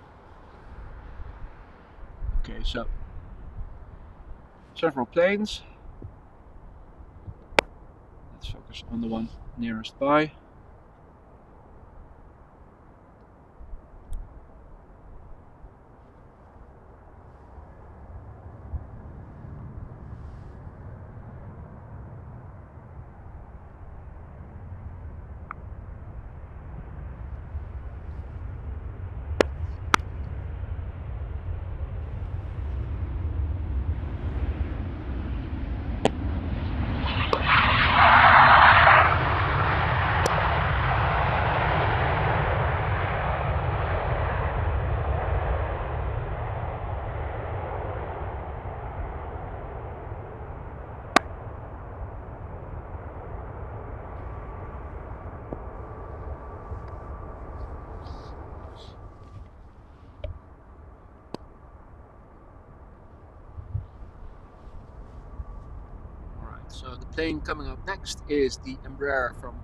A: Okay, so several planes. Let's focus on the one nearest by. So the plane coming up next is the Embraer from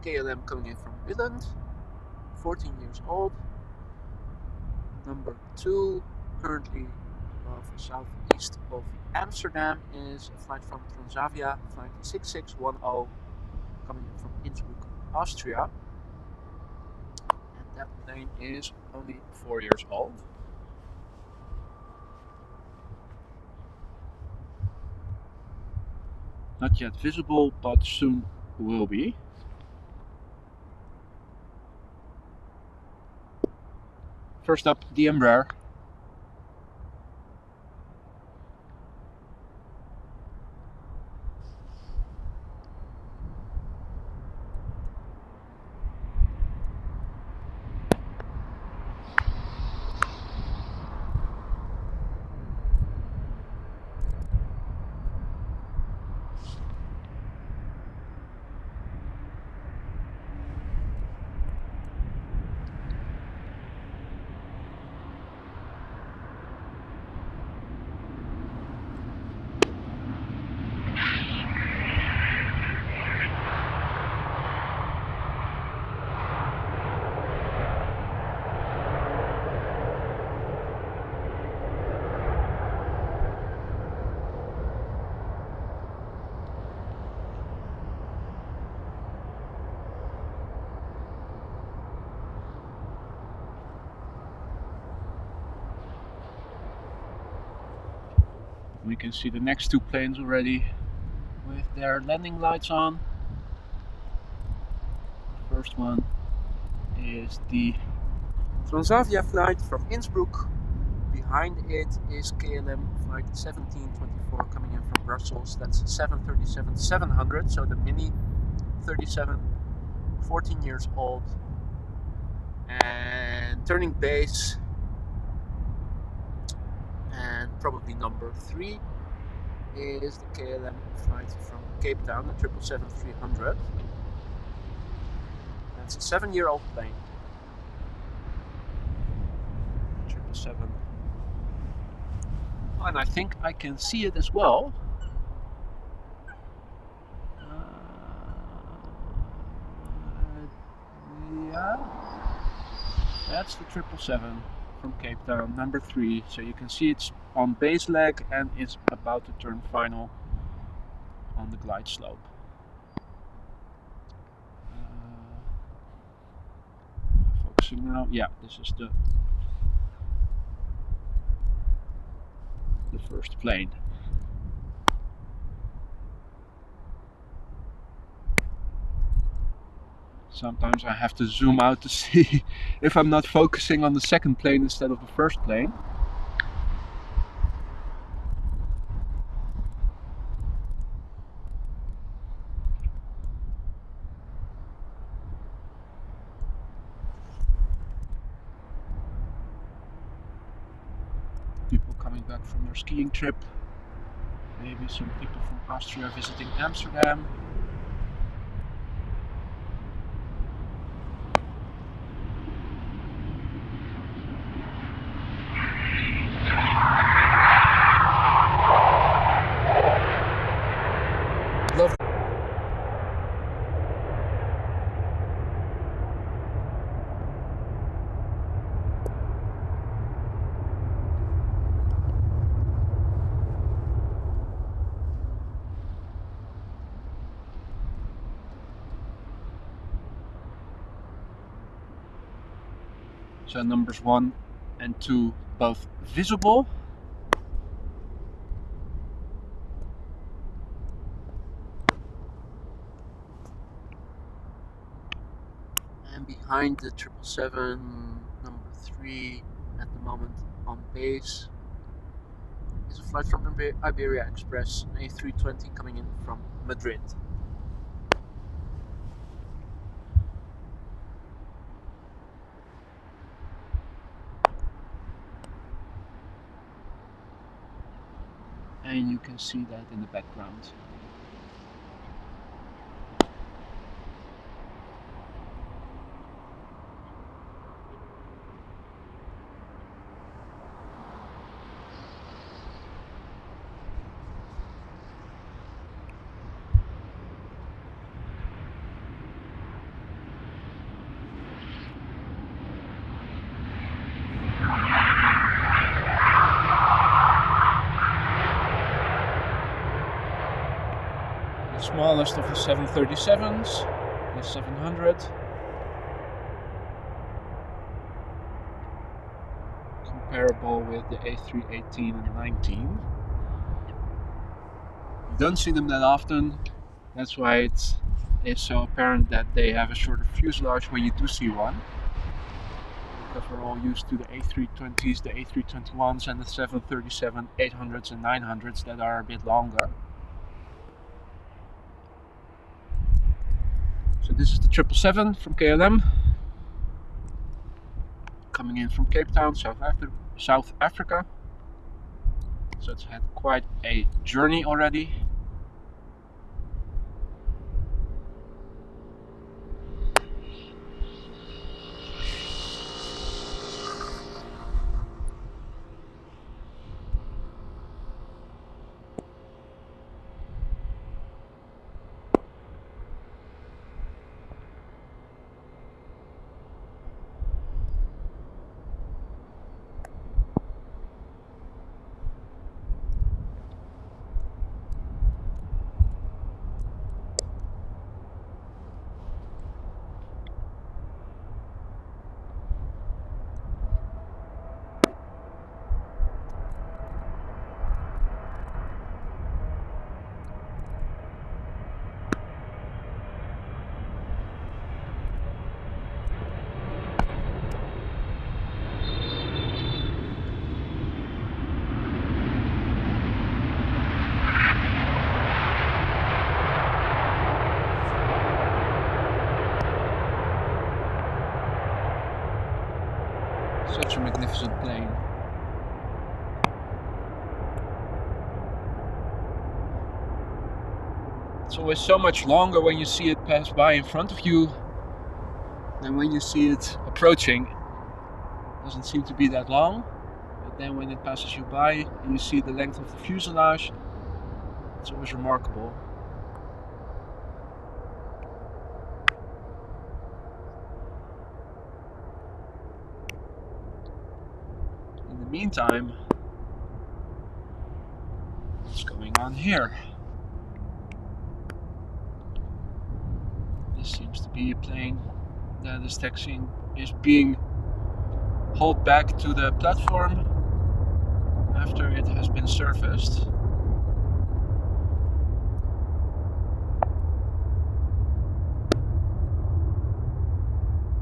A: KLM coming in from Midland, 14 years old, number 2, currently above southeast of Amsterdam, is a flight from Transavia, flight 6610, coming in from Innsbruck, Austria, and that plane is only 4 years old. Not yet visible, but soon will be. First up, the Embraer. We can see the next two planes already with their landing lights on. The first one is the Transavia flight from Innsbruck. Behind it is KLM flight 1724 coming in from Brussels. That's 737-700, so the mini 37, 14 years old. And turning base, and probably number 3 is the KLM flight from Cape Town, the 777-300. That's a 7-year-old plane. 777. And I think I can see it as well. Yeah, that's the 777 from Cape Town, number 3. So you can see it's on base leg and it's about to turn final on the glide slope. Focusing now. Yeah, this is the first plane. Sometimes I have to zoom out to see if I'm not focusing on the second plane instead of the first plane. People coming back from their skiing trip. Maybe some people from Austria visiting Amsterdam. So numbers 1 and 2 both visible. And behind the 777, number 3 at the moment on base is a flight from Iberia Express, an A320 coming in from Madrid. And you can see that in the background. The smallest of the 737s, the 700. Comparable with the A318 and 19. You don't see them that often, that's why it is so apparent that they have a shorter fuselage when you do see one. Because we're all used to the A320s, the A321s and the 737, 800s and 900s that are a bit longer. So this is the 777 from KLM, coming in from Cape Town, South Africa. So it's had quite a journey already. Such a magnificent plane. It's always so much longer when you see it pass by in front of you than when you see it approaching. It doesn't seem to be that long, but then when it passes you by and you see the length of the fuselage, it's always remarkable. In the meantime, what's going on here? This seems to be a plane that is taxiing, is being hauled back to the platform after it has been surfaced.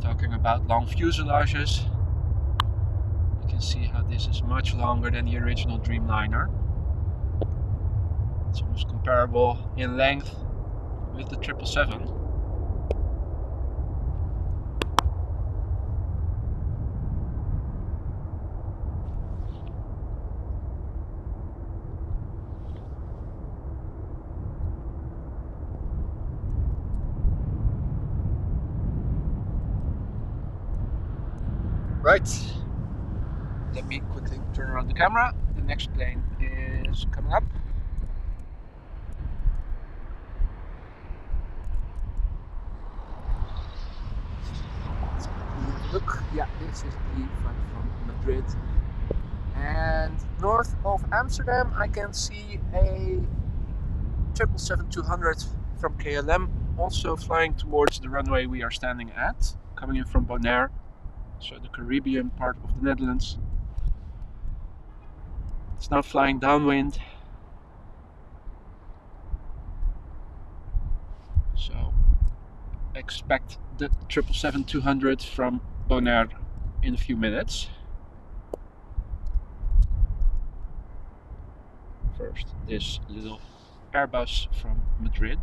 A: Talking about long fuselages, you can see how this is much longer than the original Dreamliner. It's almost comparable in length with the 777. Right, let me quickly turn around the camera. The next plane is coming up. Let's quickly have a look. Yeah, this is the flight from Madrid. And north of Amsterdam I can see a 777-200 from KLM, also flying towards the runway we are standing at, coming in from Bonaire. so the Caribbean part of the Netherlands. It's now flying downwind. So expect the 777-200 from Bonaire in a few minutes. First, this little Airbus from Madrid.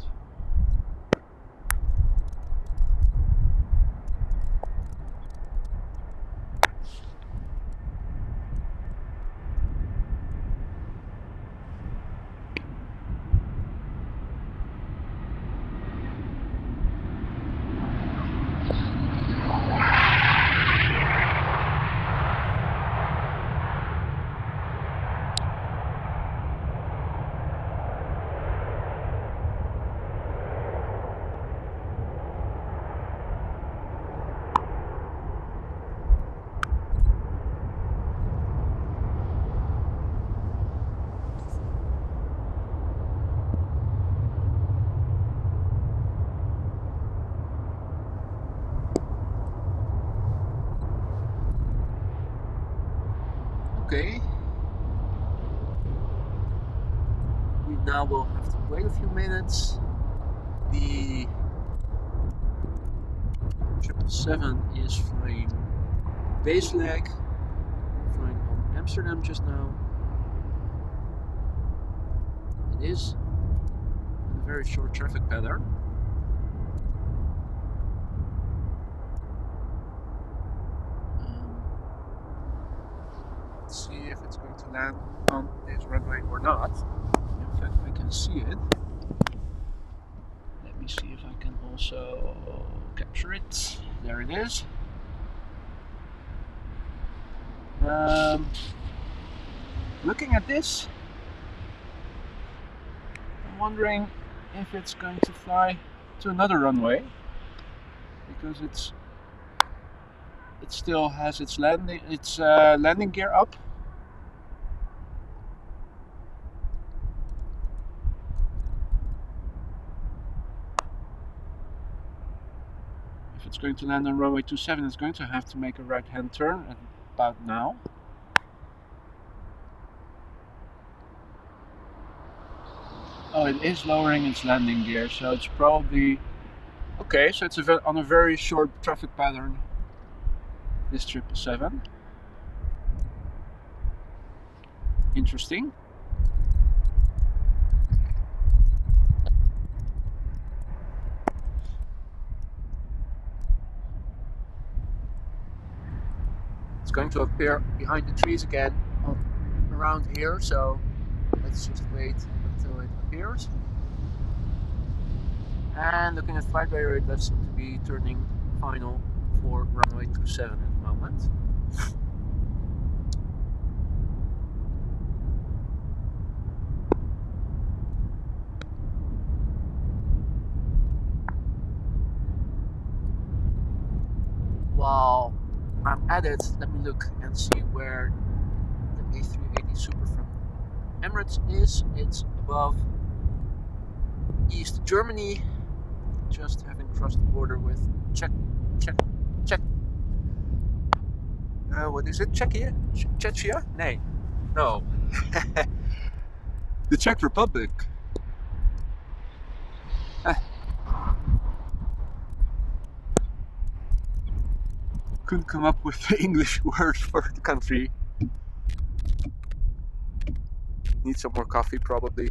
A: Okay. We now will have to wait a few minutes. The 777 is flying base leg, flying on Amsterdam just now. It is a very short traffic pattern. Let's see if it's going to land on this runway or not. In fact, I can see it. Let me see if I can also capture it. There it is. Looking at this, I'm wondering if it's going to fly to another runway, because it still has its landing gear up. If it's going to land on runway 27, it's going to have to make a right-hand turn at about now. Oh, it is lowering its landing gear, so it's probably okay. So it's on a very short traffic pattern, this 777. Interesting. It's going to appear behind the trees again around here, so let's just wait until it appears. And looking at flight radar, it does seem to be turning final for runway 27 at the moment. While I'm at it, let me look and see where the A380 Super from Emirates is. It's above East Germany, just having crossed the border with Czech. What is it? Czechia? Czechia? No. The Czech Republic. Couldn't come up with the English word for the country. Need some more coffee, probably.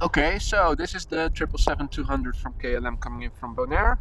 A: Okay, so this is the 777-200 from KLM coming in from Bonaire.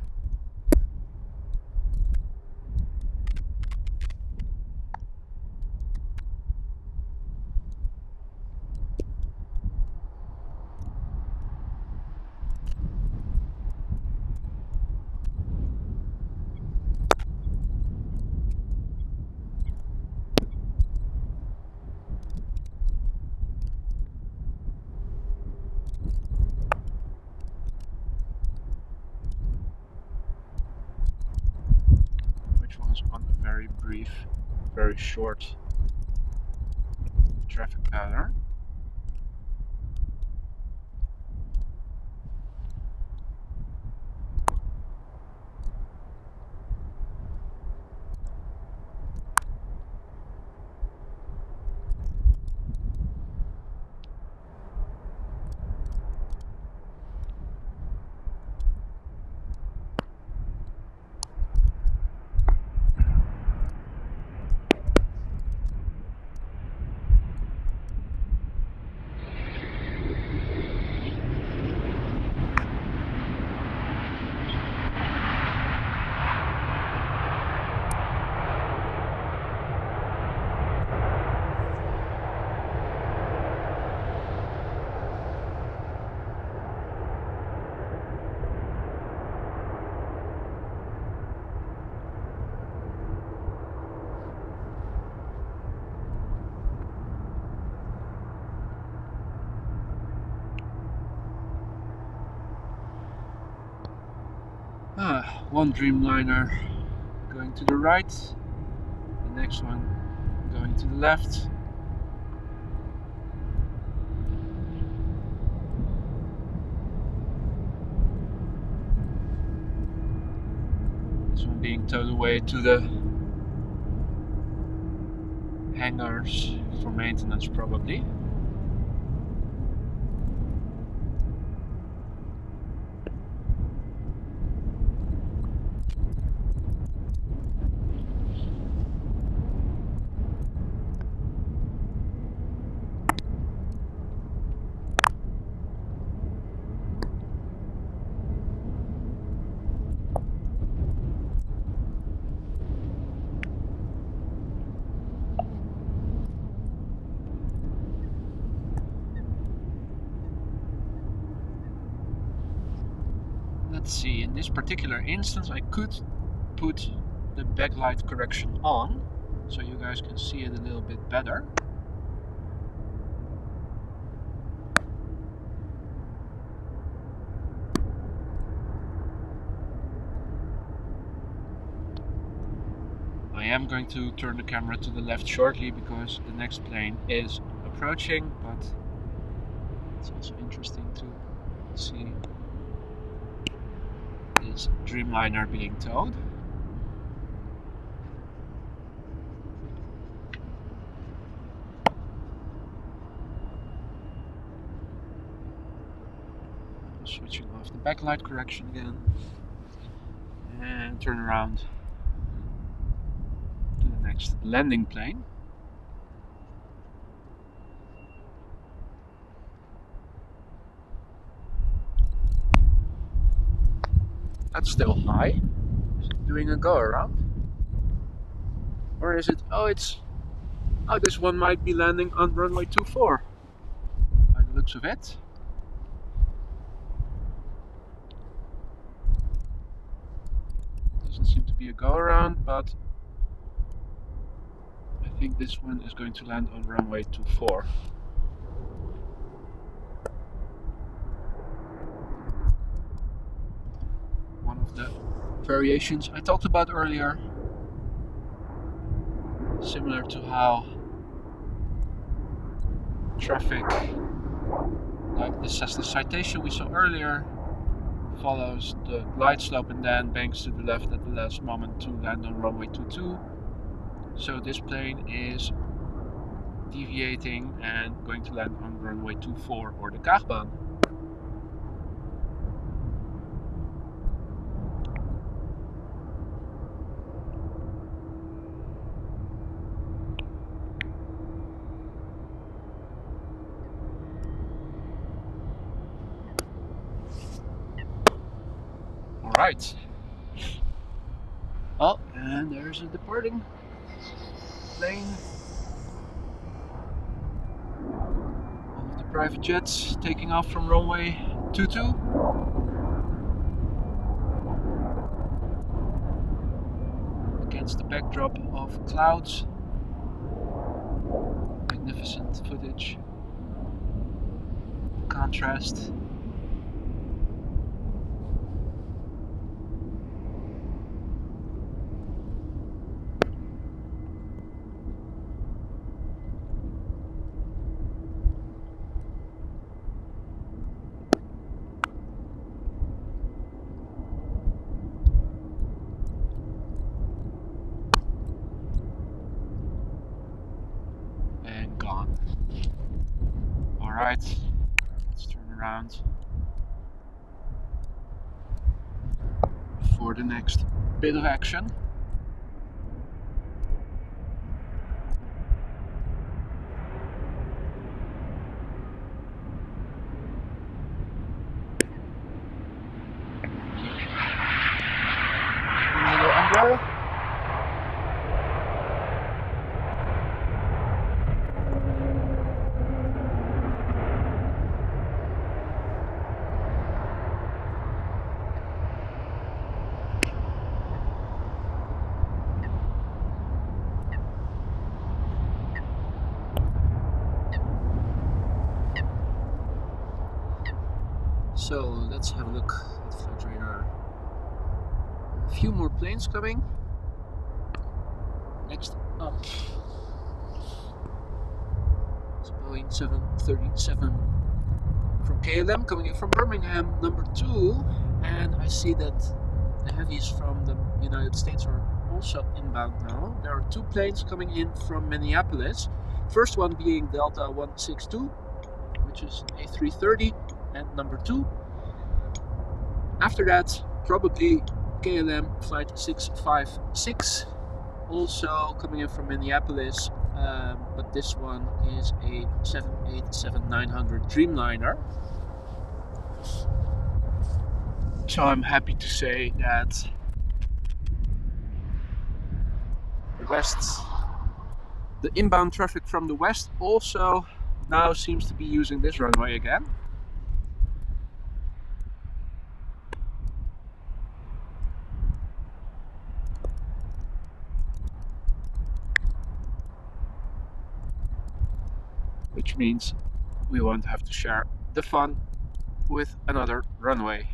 A: On a very brief, very short traffic pattern. one Dreamliner going to the right, the next one going to the left. This one being towed away to the hangars for maintenance probably. Let's see, in this particular instance I could put the backlight correction on so you guys can see it a little bit better. I am going to turn the camera to the left shortly because the next plane is approaching, but it's also interesting to see this Dreamliner being towed. Switching off the backlight correction again and turn around to the next landing plane. That's still high. Is it doing a go around? Or is it, oh this one might be landing on runway 24 by the looks of it. Doesn't seem to be a go around, but I think this one is going to land on runway 24. One of the variations I talked about earlier, similar to how traffic, like the Cessna Citation we saw earlier, follows the glide slope and then banks to the left at the last moment to land on runway 22. So this plane is deviating and going to land on runway 24 or the Kaagbaan. Alright. Oh, and there's a departing plane. One of the private jets taking off from runway 22. Against the backdrop of clouds. Magnificent footage. Contrast. Gone. Alright, let's turn around for the next bit of action. Little umbrella. So let's have a look at flight radar A few more planes coming. Next up, it's Boeing 737 from KLM coming in from Birmingham, number 2. And I see that the heavies from the United States are also inbound now. There are 2 planes coming in from Minneapolis. First one being Delta 162, which is an A330 and number 2. After that, probably KLM flight 656, also coming in from Minneapolis, but this one is a 787-900 Dreamliner. So I'm happy to say that the inbound traffic from the west also now seems to be using this runway again. Which means we won't have to share the fun with another runway.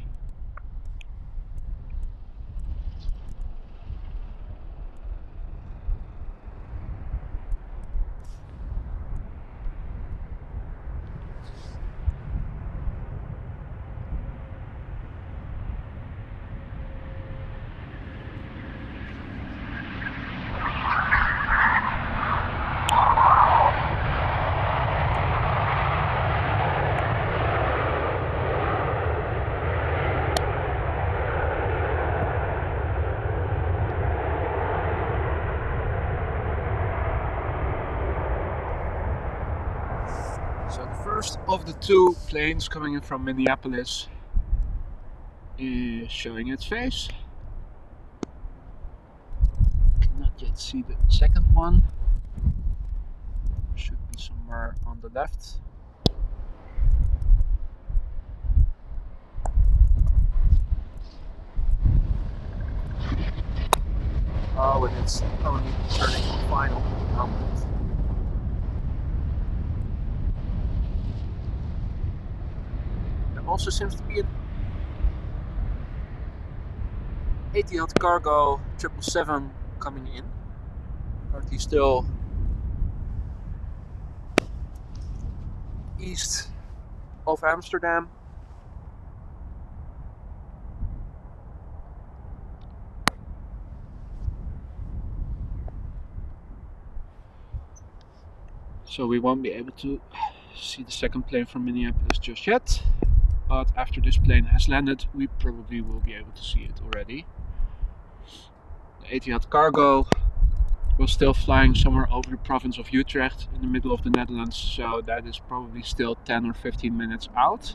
A: So the first of the 2 planes coming in from Minneapolis is showing its face. Cannot yet see the second one. Should be somewhere on the left. Oh, and it's only turning the final moment. There also seems to be an Etihad Cargo 777 coming in. Currently still east of Amsterdam. So we won't be able to see the second plane from Minneapolis just yet. But after this plane has landed, we probably will be able to see it already. The Etihad Cargo was still flying somewhere over the province of Utrecht in the middle of the Netherlands, so that is probably still 10 or 15 minutes out.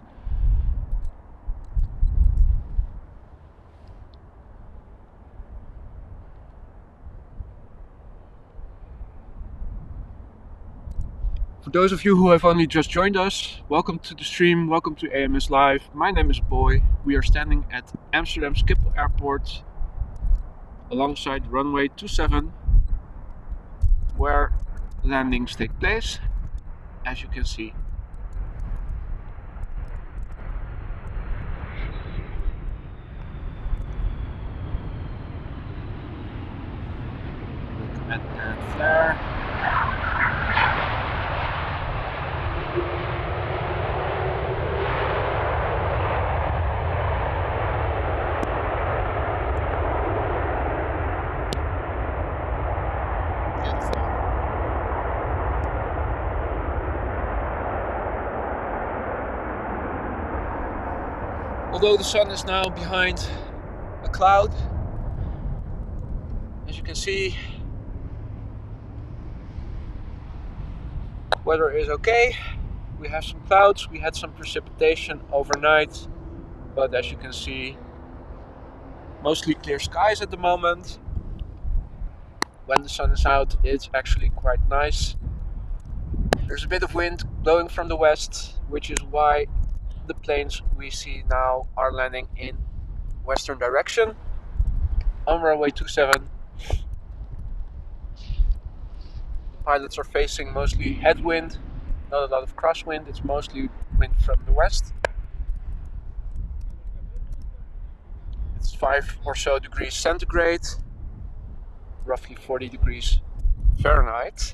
A: For those of you who have only just joined us, welcome to the stream, welcome to AMS Live. My name is Boy. We are standing at Amsterdam Schiphol Airport alongside runway 27, where landings take place, as you can see. Look at that flare. Although the sun is now behind a cloud, as you can see, weather is okay. We have some clouds, we had some precipitation overnight, but as you can see, mostly clear skies at the moment. When the sun is out, it's actually quite nice. There's a bit of wind blowing from the west, which is why the planes we see now are landing in western direction on runway 27. The pilots are facing mostly headwind, not a lot of crosswind, it's mostly wind from the west. It's -5 or so degrees centigrade, roughly 40 degrees Fahrenheit.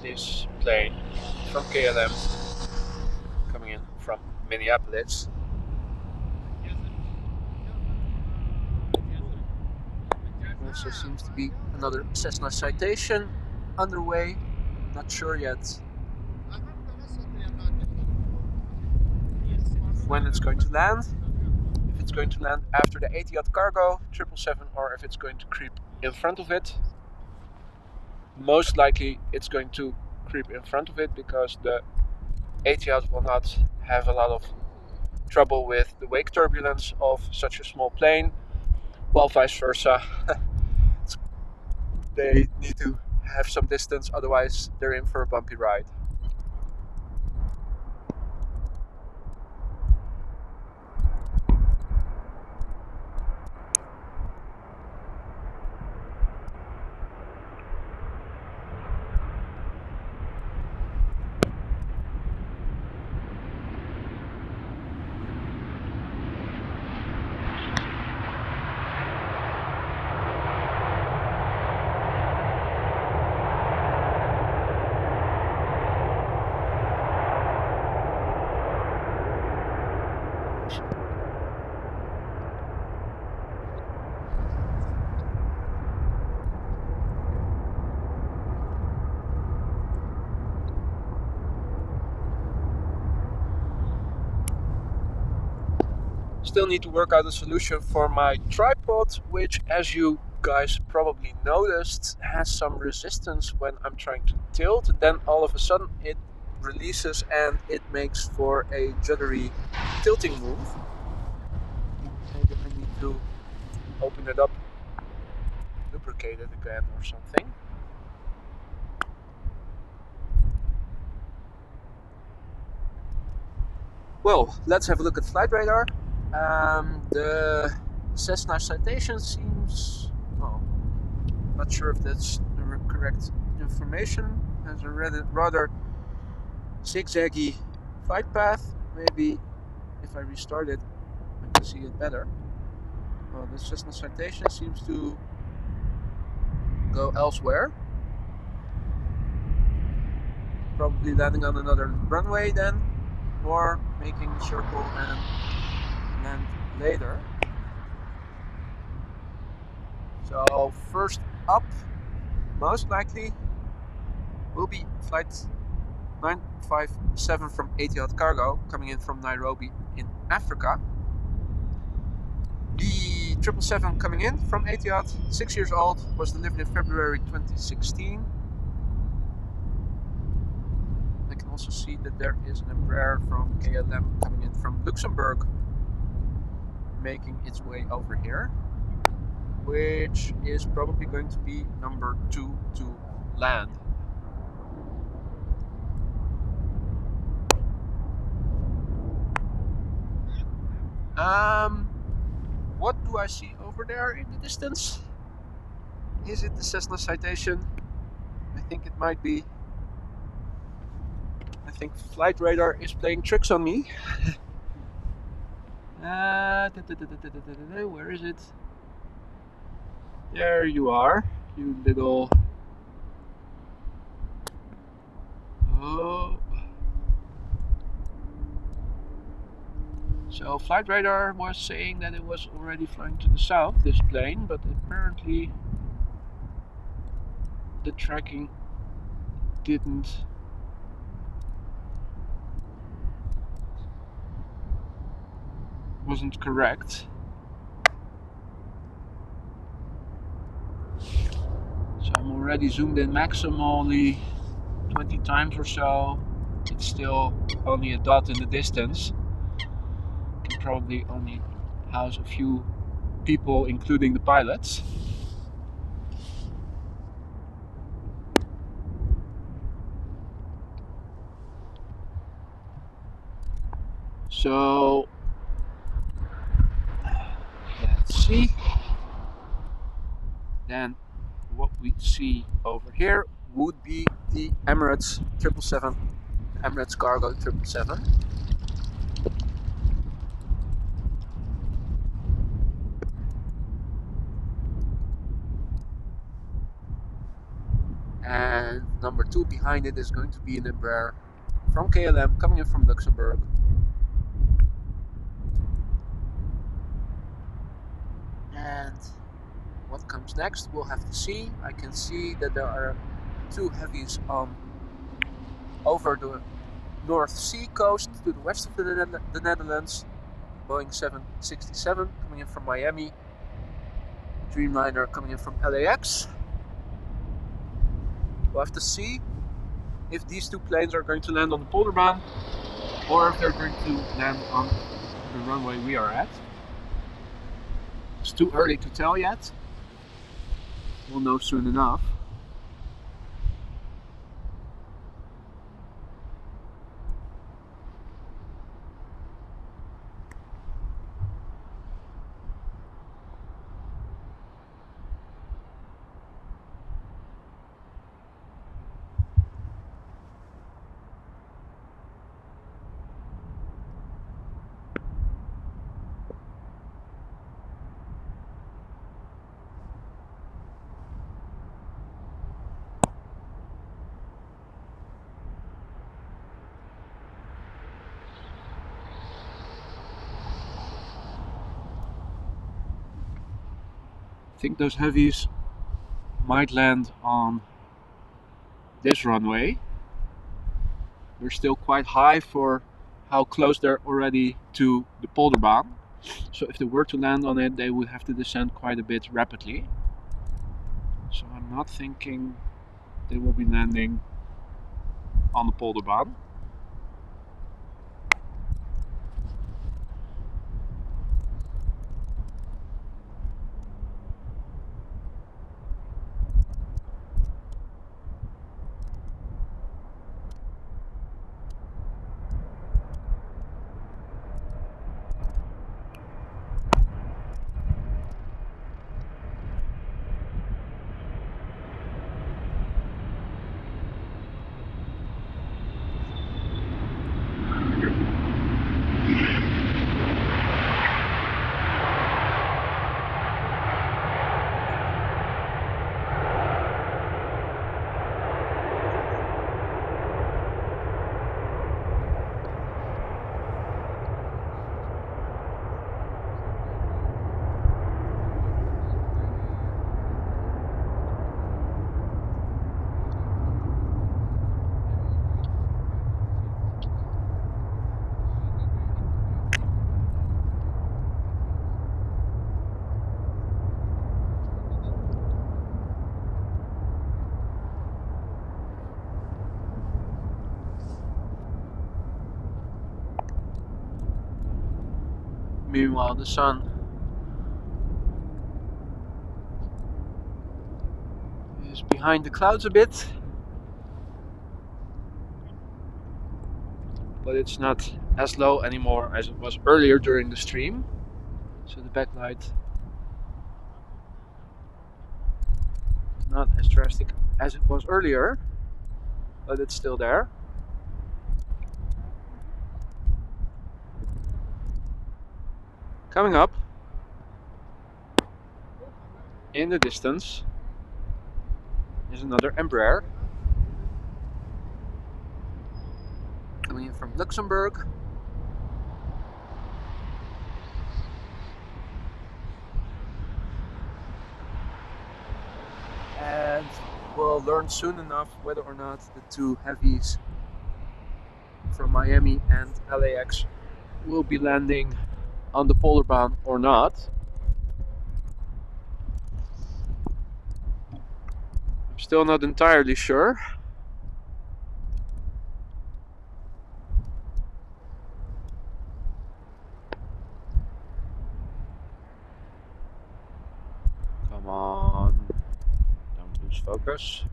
A: This plane from KLM coming in from Minneapolis. Also seems to be another Cessna citation underway. Not sure yet when it's going to land. If it's going to land after the Etihad Cargo 777 or if it's going to creep in front of it. Most likely it's going to creep in front of it because the Etihad will not have a lot of trouble with the wake turbulence of such a small plane, while vice versa. They need to have some distance, otherwise they're in for a bumpy ride. Still need to work out a solution for my tripod, which, as you guys probably noticed, has some resistance when I'm trying to tilt. Then all of a sudden it releases and it makes for a juddery tilting move. Maybe I need to open it up, lubricate it again or something. Well, let's have a look at flight radar. The Cessna citation seems, well, not sure if that's the correct information. Has a rather zigzaggy flight path. Maybe if I restart it, I can see it better. Well, the Cessna citation seems to go elsewhere. Probably landing on another runway then, or making a circle and land later. So first up, most likely, will be flight 957 from Etihad Cargo coming in from Nairobi in Africa. The 777 coming in from Etihad, 6 years old, was delivered in February 2016. I can also see that there is an Embraer from KLM coming in from Luxembourg, making its way over here, which is probably going to be number 2 to land. What do I see over there in the distance? Is it the Cessna citation? I think it might be. I think flight radar is playing tricks on me. Where is it? There you are, you little... Oh. So flight radar was saying that it was already flying to the south, this plane, but apparently the tracking wasn't correct. So I'm already zoomed in maximally 20 times or so. It's still only a dot in the distance. Can probably only house a few people, including the pilots. So see. Then what we see over here would be the Emirates 777, Emirates Cargo 777. And number 2 behind it is going to be an Embraer from KLM coming in from Luxembourg. And what comes next, we'll have to see. I can see that there are 2 heavies on over the North Sea coast to the west of the Netherlands. Boeing 767 coming in from Miami. Dreamliner coming in from LAX. We'll have to see if these 2 planes are going to land on the Polderbaan or if they're going to land on the runway we are at. It's too early to tell yet. We'll know soon enough. I think those heavies might land on this runway. They're still quite high for how close they're already to the Polderbaan. So if they were to land on it, they would have to descend quite a bit rapidly. So I'm not thinking they will be landing on the Polderbaan. Meanwhile, the sun is behind the clouds a bit, but it's not as low anymore as it was earlier during the stream. So the backlight is not as drastic as it was earlier, but it's still there. Coming up in the distance is another Embraer coming in from Luxembourg. And we'll learn soon enough whether or not the 2 heavies from Miami and LAX will be landing on the Polderbaan or not. I'm still not entirely sure. Come on, don't lose focus.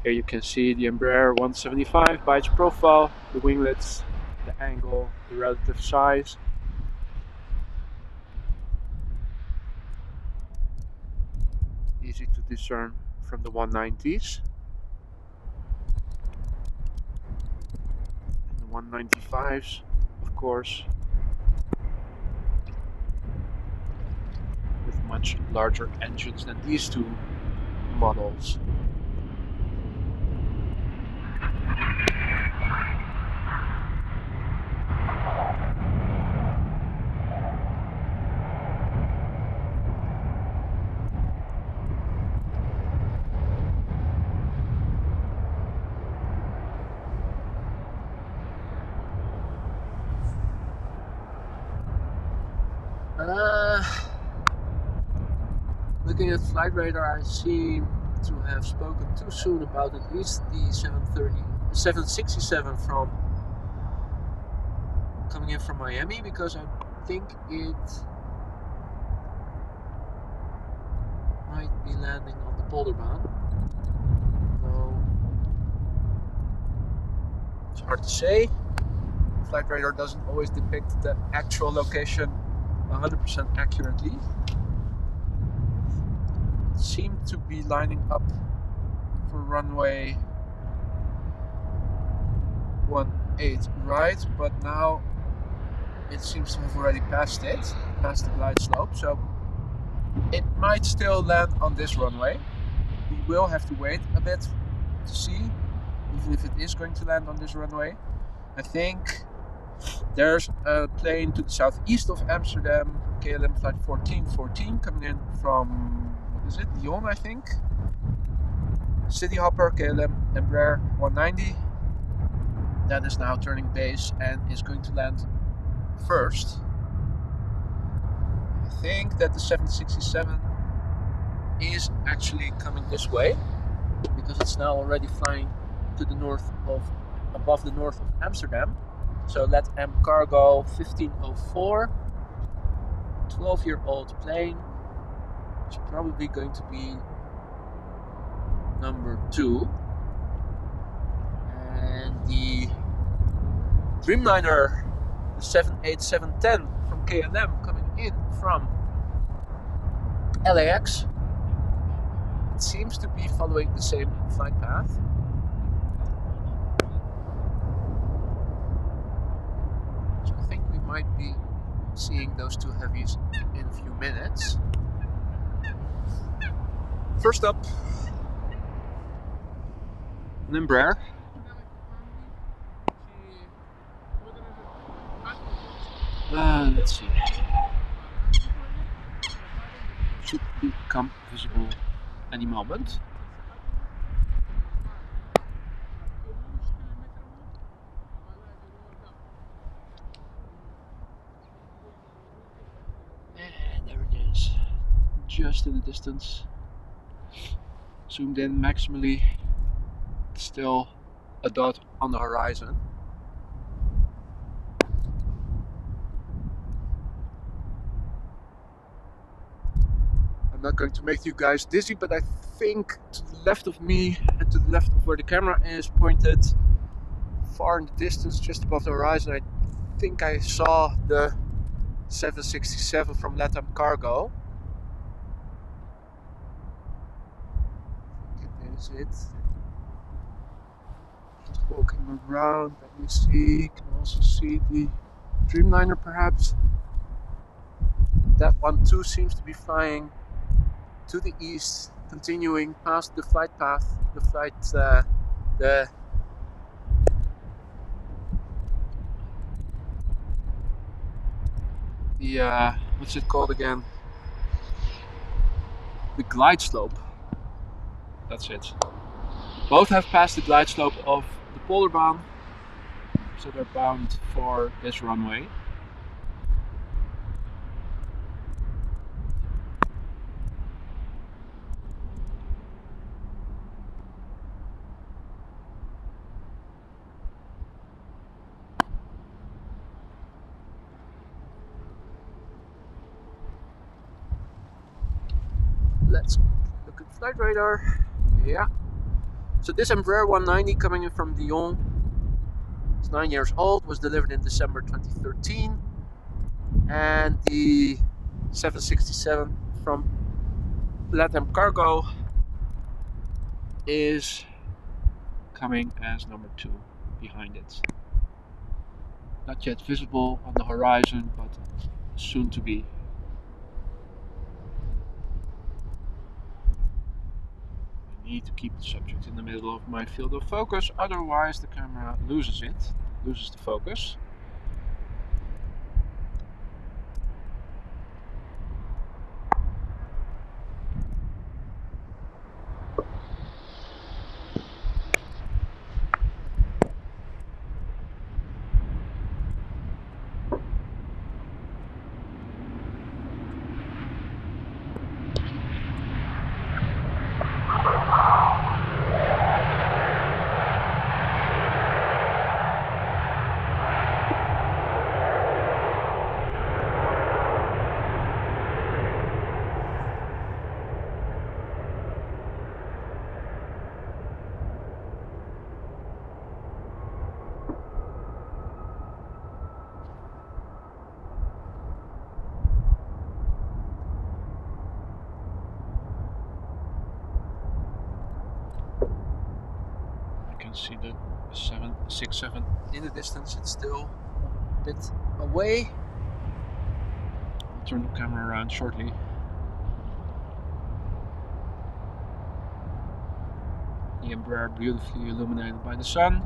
A: Here you can see the Embraer 175 by its profile, the winglets, the angle, the the relative size. Easy to discern from the 190s. And the 195s, of course, with much larger engines than these two models. Looking at flight radar, I seem to have spoken too soon about at least the 767 from coming in from Miami, because I think it might be landing on the Polderbaan. Though it's hard to say. Flight radar doesn't always depict the actual location 100% accurately. It seemed to be lining up for runway 18 right, but now it seems to have already passed it, past the glide slope, so it might still land on this runway. We will have to wait a bit to see, even if it is going to land on this runway. I think there's a plane to the southeast of Amsterdam, KLM flight 1414, coming in from, what is it, Lyon, I think? City Hopper, KLM Embraer 190. That is now turning base and is going to land first. I think that the 767 is actually coming this way, because it's now already flying to the north of, above the north of Amsterdam. So let M cargo 1504, 12-year-old plane, is probably going to be number 2. And the Dreamliner, the 78710 from KLM, coming in from LAX. It seems to be following the same flight path. So I think we might be seeing those two heavies in a few minutes. First up, an Embraer. Let's see. Should become visible any moment. And there it is, just in the distance. Zoomed in maximally, still a dot on the horizon. I'm not going to make you guys dizzy, but I think to the left of me and to the left of where the camera is pointed, far in the distance, just above the horizon, I think I saw the 767 from LATAM Cargo. I think it is it. Just walking around, let me see, you can also see the Dreamliner perhaps. That one too seems to be flying to the east, continuing past the flight path, the flight, what's it called again? The glide slope. That's it. Both have passed the glide slope of the Polderbaan, so they're bound for this runway. Let's look at flight radar. Yeah. So this Embraer 190 coming in from Lyon, It's 9 years old, was delivered in December 2013. And the 767 from LATAM Cargo is coming as number 2 behind it. Not yet visible on the horizon, but soon to be. I need to keep the subject in the middle of my field of focus, otherwise the camera loses the focus. See the 767 in the distance. It's still a bit away. I'll turn the camera around shortly. The Embraer beautifully illuminated by the sun.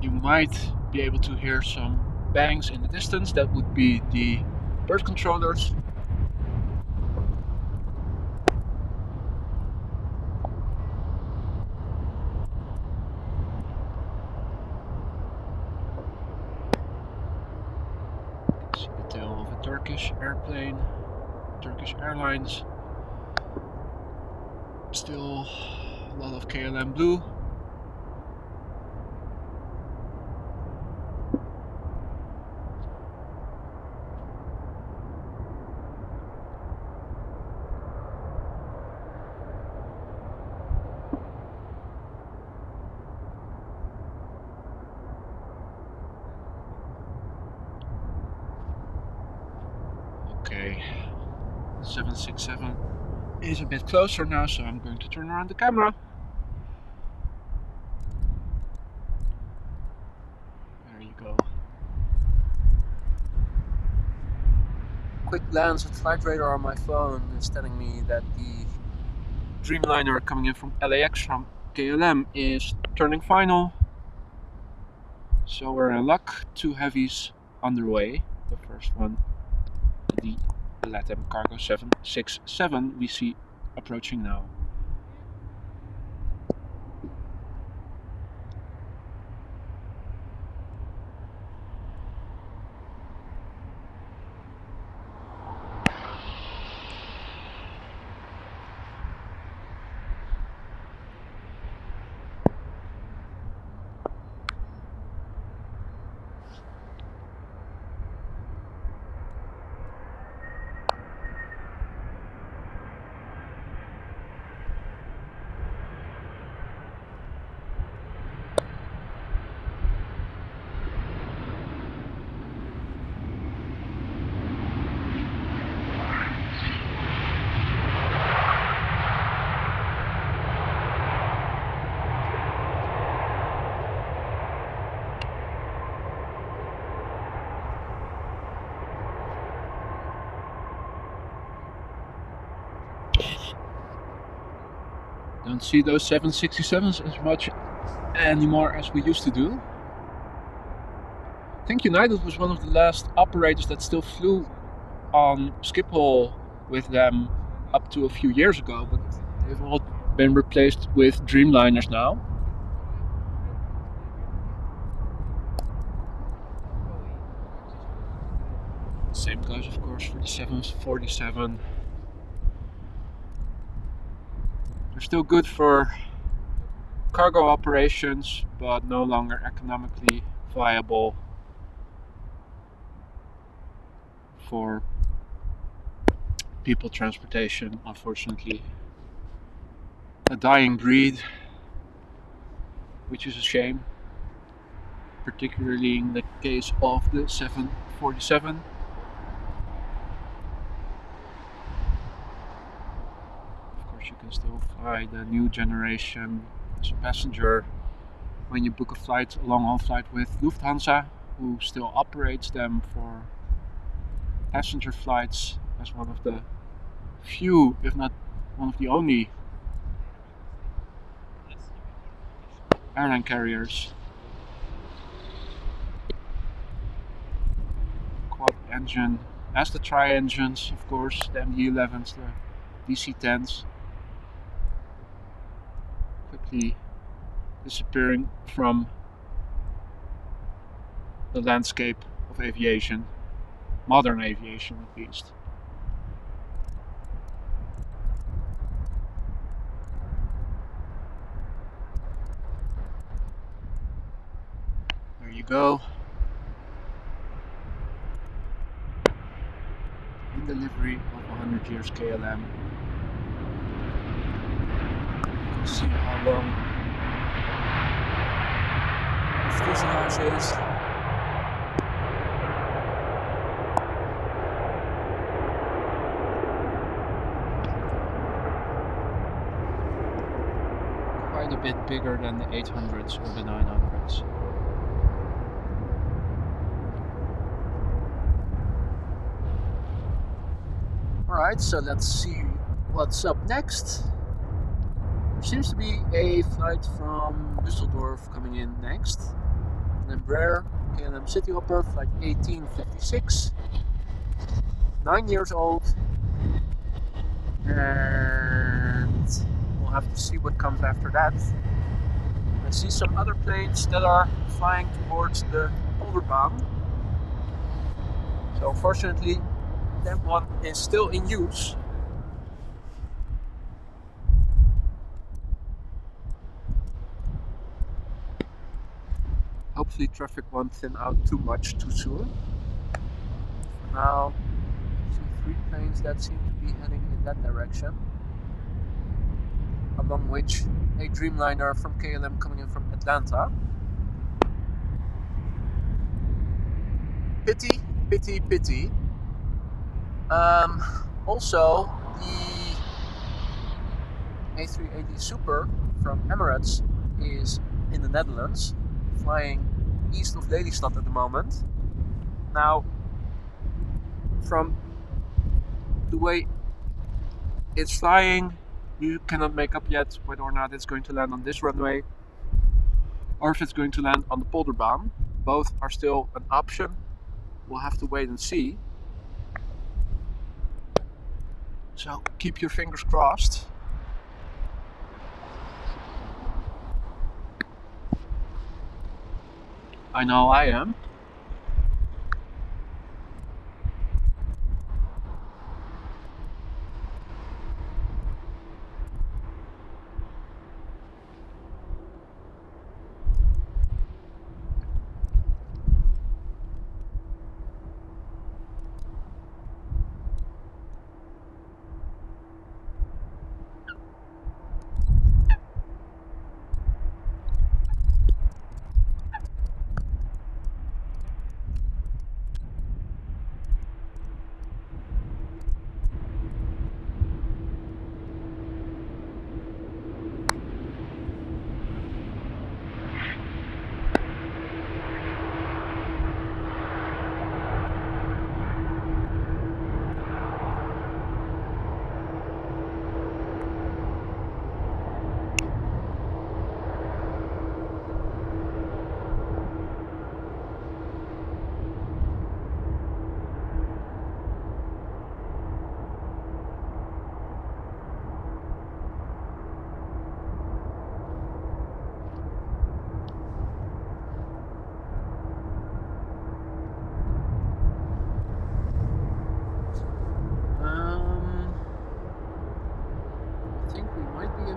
A: You might be able to hear some bangs in the distance. That would be the bird controllers. See the tail of a Turkish airplane, Turkish Airlines. Still a lot of KLM blue. Okay, 767 is a bit closer now, so I'm going to turn around the camera. There you go. Quick glance at flight radar on my phone is telling me that the Dreamliner coming in from LAX from KLM is turning final. So we're in luck. 2 heavies underway. The first one, the LATAM Cargo 767, we see approaching now. Don't see those 767s as much anymore as we used to do. I think United was one of the last operators that still flew on Schiphol with them up to a few years ago, but they've all been replaced with Dreamliners now. Same goes of course for the 747. They're still good for cargo operations, but no longer economically viable for people transportation, unfortunately. a dying breed, which is a shame, particularly in the case of the 747. Of course, you can still fly the new generation as a passenger when you book a flight, a long-haul flight with Lufthansa, who still operates them for passenger flights as one of the few, if not one of the only airline carriers. Quad engine, as the tri-engines, of course, the MD-11s, the DC-10s, quickly disappearing from the landscape of aviation, modern aviation at least. There you go. In delivery of 100 years KLM. You can see how long the fuselage is. Quite a bit bigger than the 800s or the 900s. Alright, so let's see what's up next. There seems to be a flight from Düsseldorf coming in next. An Embraer KLM Cityhopper, flight 1856. 9 years old. And we'll have to see what comes after that. I see some other planes that are flying towards the Polderbaan. So unfortunately, that one is still in use. Hopefully traffic won't thin out too much too soon. For now, I see 3 planes that seem to be heading in that direction. Among which a Dreamliner from KLM coming in from Atlanta. Pity, pity, pity. Also, the A380 Super from Emirates is in the Netherlands, flying east of Lelystad at the moment. Now, from the way it's flying, you cannot make up yet whether or not it's going to land on this runway or if it's going to land on the Polderbaan. Both are still an option. We'll have to wait and see. So keep your fingers crossed. I know I am.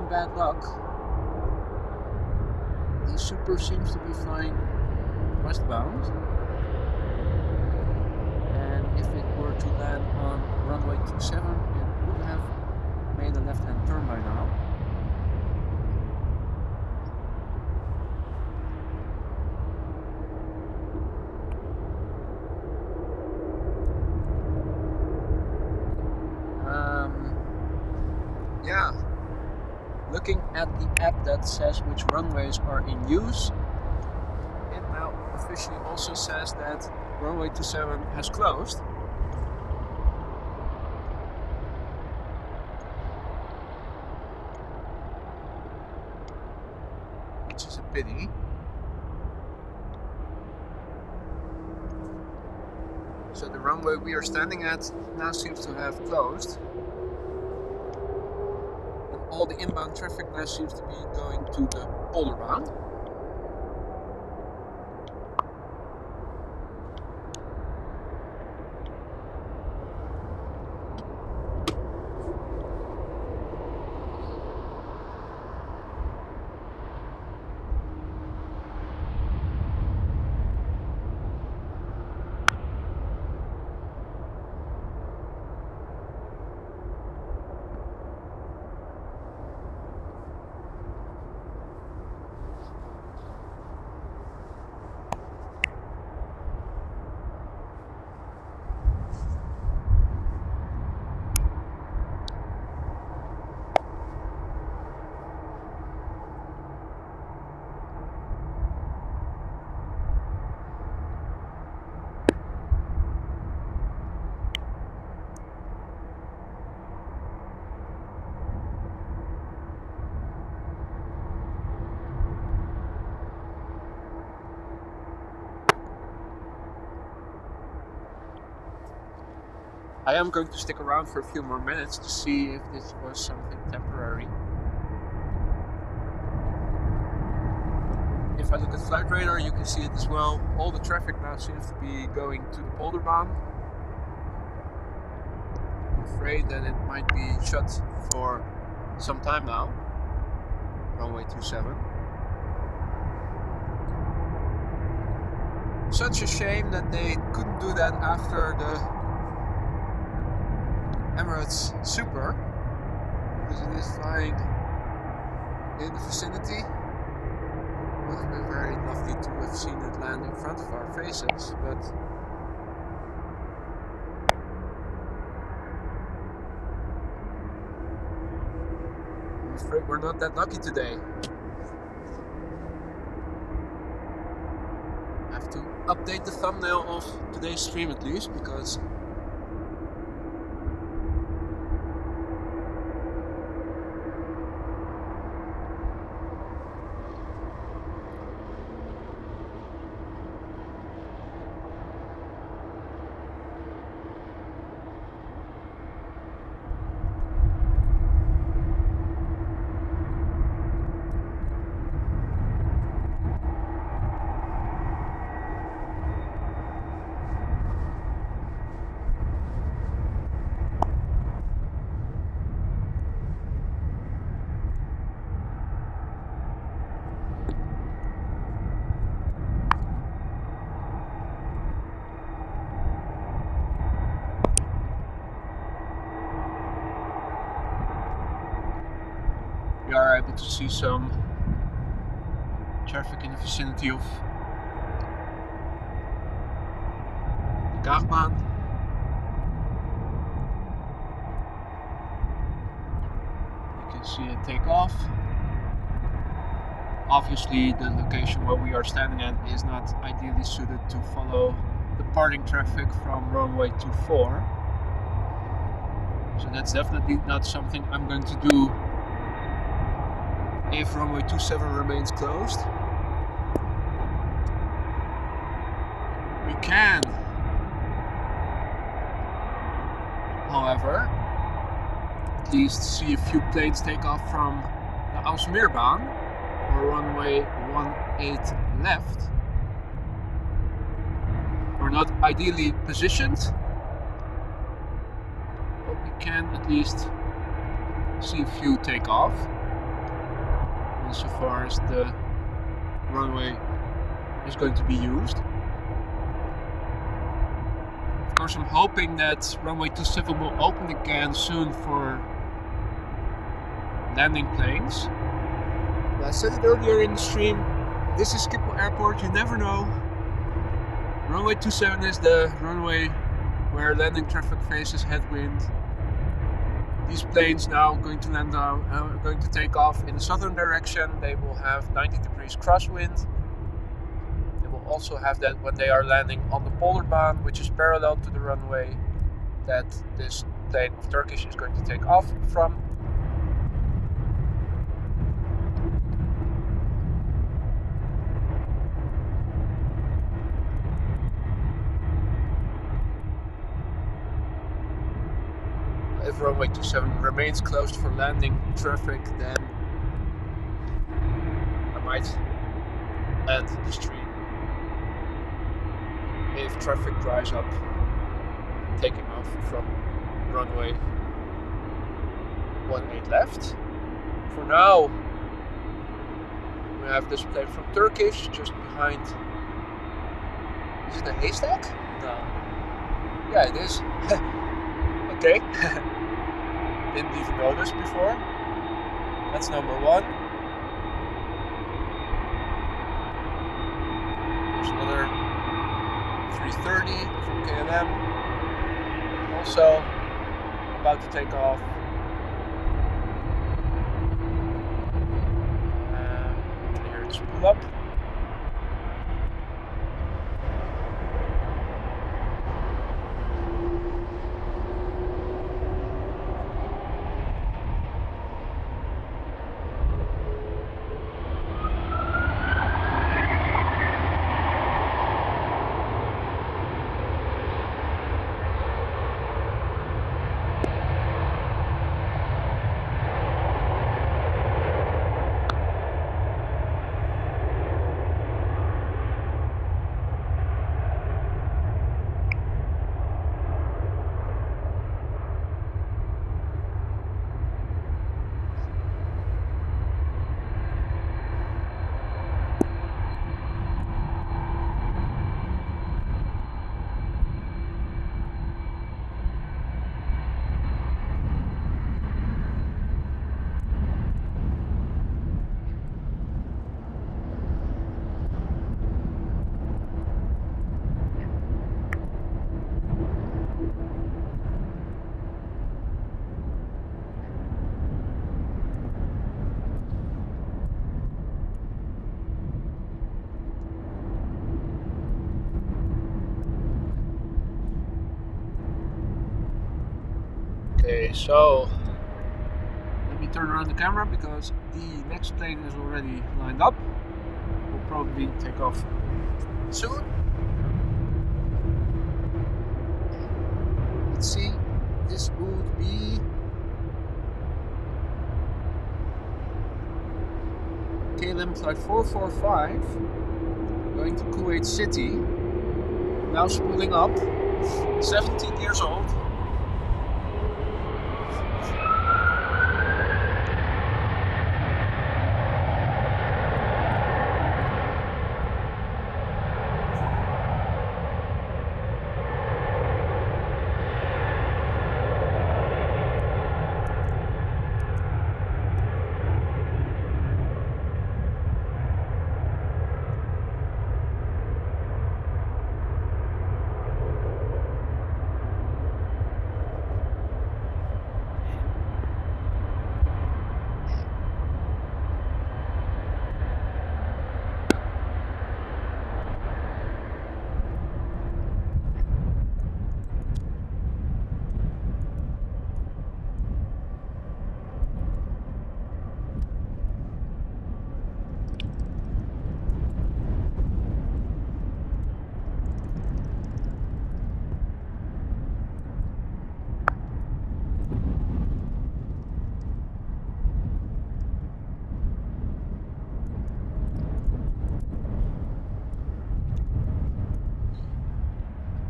A: Bad luck. The Super seems to be flying westbound, and if it were to land on runway 27, it would have made a left-hand turn by now. looking at the app that says which runways are in use, it now officially also says that runway 27 has closed. Which is a pity. So the runway we are standing at now seems to have closed. And all the inbound traffic now seems to be going to the Polderbaan. I am going to stick around for a few more minutes to see if this was something temporary. If I look at flight radar, you can see it as well. All the traffic now seems to be going to the Polderbaan. I'm afraid that it might be shut for some time now. Runway 27. Such a shame that they couldn't do that after the Emirates Super, because it is flying in the vicinity. Would have been very lovely to have seen it land in front of our faces, but I'm afraid we're not that lucky today. I have to update the thumbnail of today's stream at least, because we are able to see some traffic in the vicinity of the Kaagbaan. You can see it take off. Obviously the location where we are standing at is not ideally suited to follow departing traffic from runway 24. So that's definitely not something I'm going to do if runway 27 remains closed. We can, however, at least see a few planes take off from the Aalsmeerbaan, or runway 18 left. We're not ideally positioned, but we can at least see a few take off. Insofar as the runway is going to be used. Of course, I'm hoping that runway 27 will open again soon for landing planes. I said it earlier in the stream, this is Schiphol Airport, you never know. Runway 27 is the runway where landing traffic faces headwind. These planes now going to land going to take off in the southern direction. They will have 90 degrees crosswind. They will also have that when they are landing on the Polderbaan, which is parallel to the runway that this plane of Turkish is going to take off from. If runway 27 remains closed for landing traffic, then I might add the stream. If traffic dries up, taking off from runway 18 left. For now, we have this plane from Turkish just behind. Is it a haystack? No. Yeah, it is. Okay. Didn't even notice before. That's number 1. There's another 330 from KLM. Also about to take off. Here it's pull up. Okay, so let me turn around the camera because the next plane is already lined up. We'll probably take off soon. Let's see, this would be KLM flight 445 going to Kuwait City, now spooling up, 17 years old.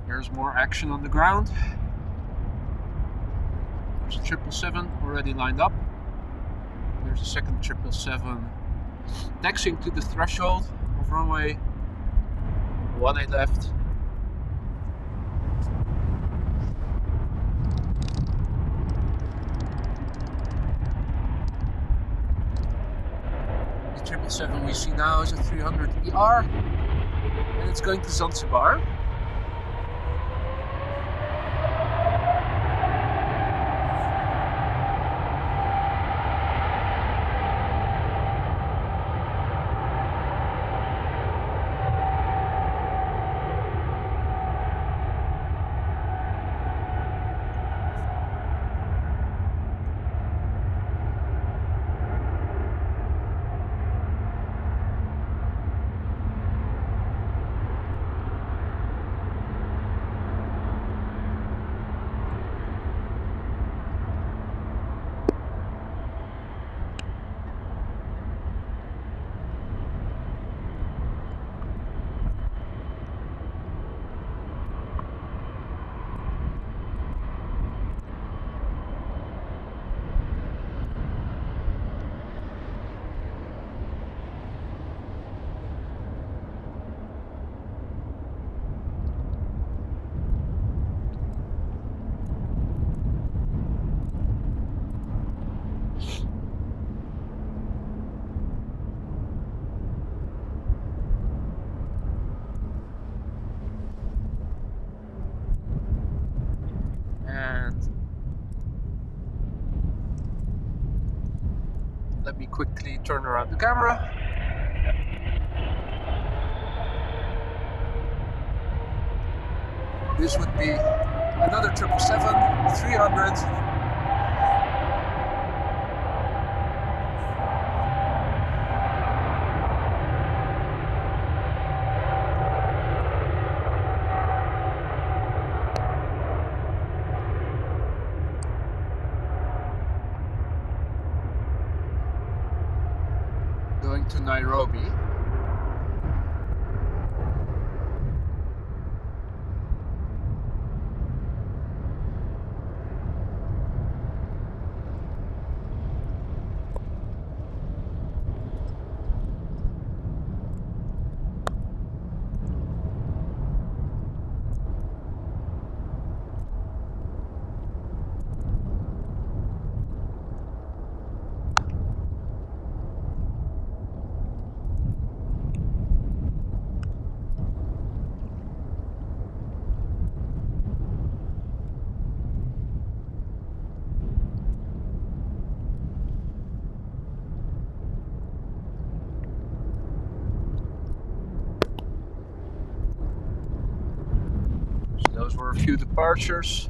A: There's more action on the ground. There's a 777 already lined up. There's a second 777 taxiing to the threshold of runway 18 left. The 777 we see now is a 300 ER and it's going to Zanzibar. Let me quickly turn around the camera. This would be another 777-300. Going to Nairobi. Those were a few departures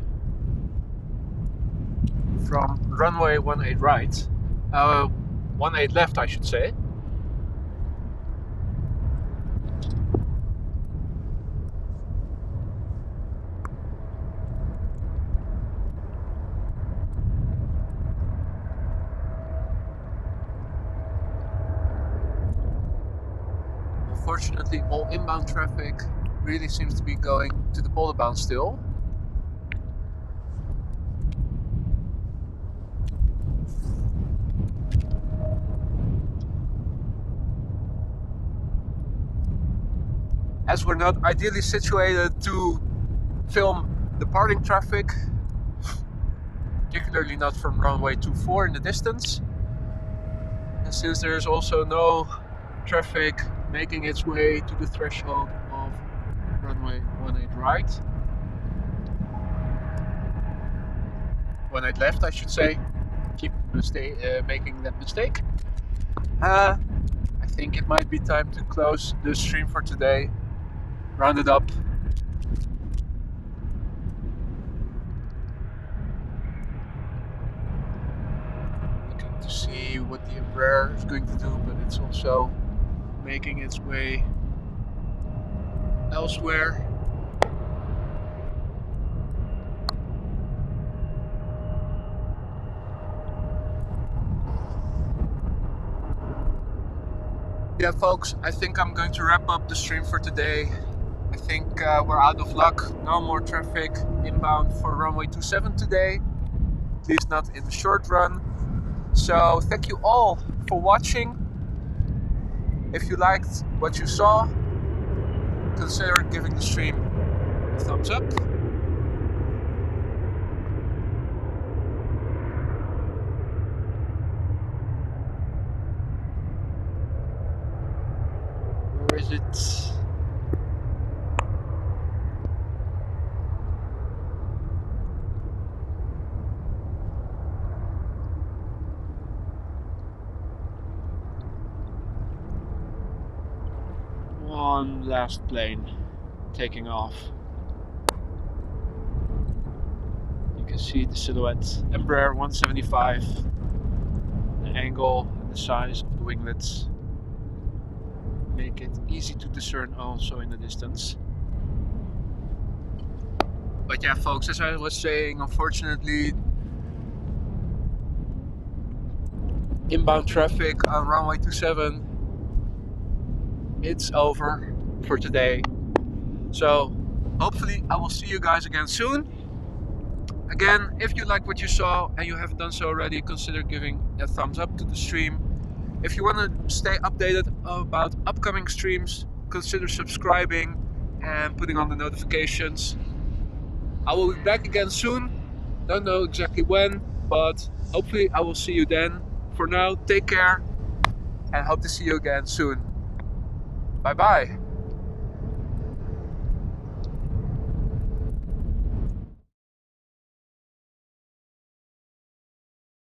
A: from runway 18 right. 18 left, I should say. Unfortunately, all inbound traffic really seems to be going to the boulder bound still. As we're not ideally situated to film departing traffic, particularly not from runway 24 in the distance, and since there's also no traffic making its way to the threshold of runway 18 right, 18 left I should say, keep making that mistake. I think it might be time to close the stream for today, round it up. Looking to see what the Embraer is going to do, but it's also making its way elsewhere. Yeah, folks, I think I'm going to wrap up the stream for today. I think we're out of luck. No more traffic inbound for runway 27 today, at least not in the short run. So thank you all for watching. If you liked what you saw, consider giving the stream a thumbs up. Where is it? One last plane taking off. You can see the silhouette. Embraer 175. The angle and the size of the winglets make it easy to discern also in the distance. But yeah, folks, as I was saying, unfortunately, inbound traffic on runway 27, it's over for today. So hopefully I will see you guys again soon. Again, if you like what you saw and you haven't done so already, consider giving a thumbs up to the stream. If you want to stay updated about upcoming streams, consider subscribing and putting on the notifications. I will be back again soon. Don't know exactly when, but hopefully I will see you then. For now, take care and hope to see you again soon. Bye bye.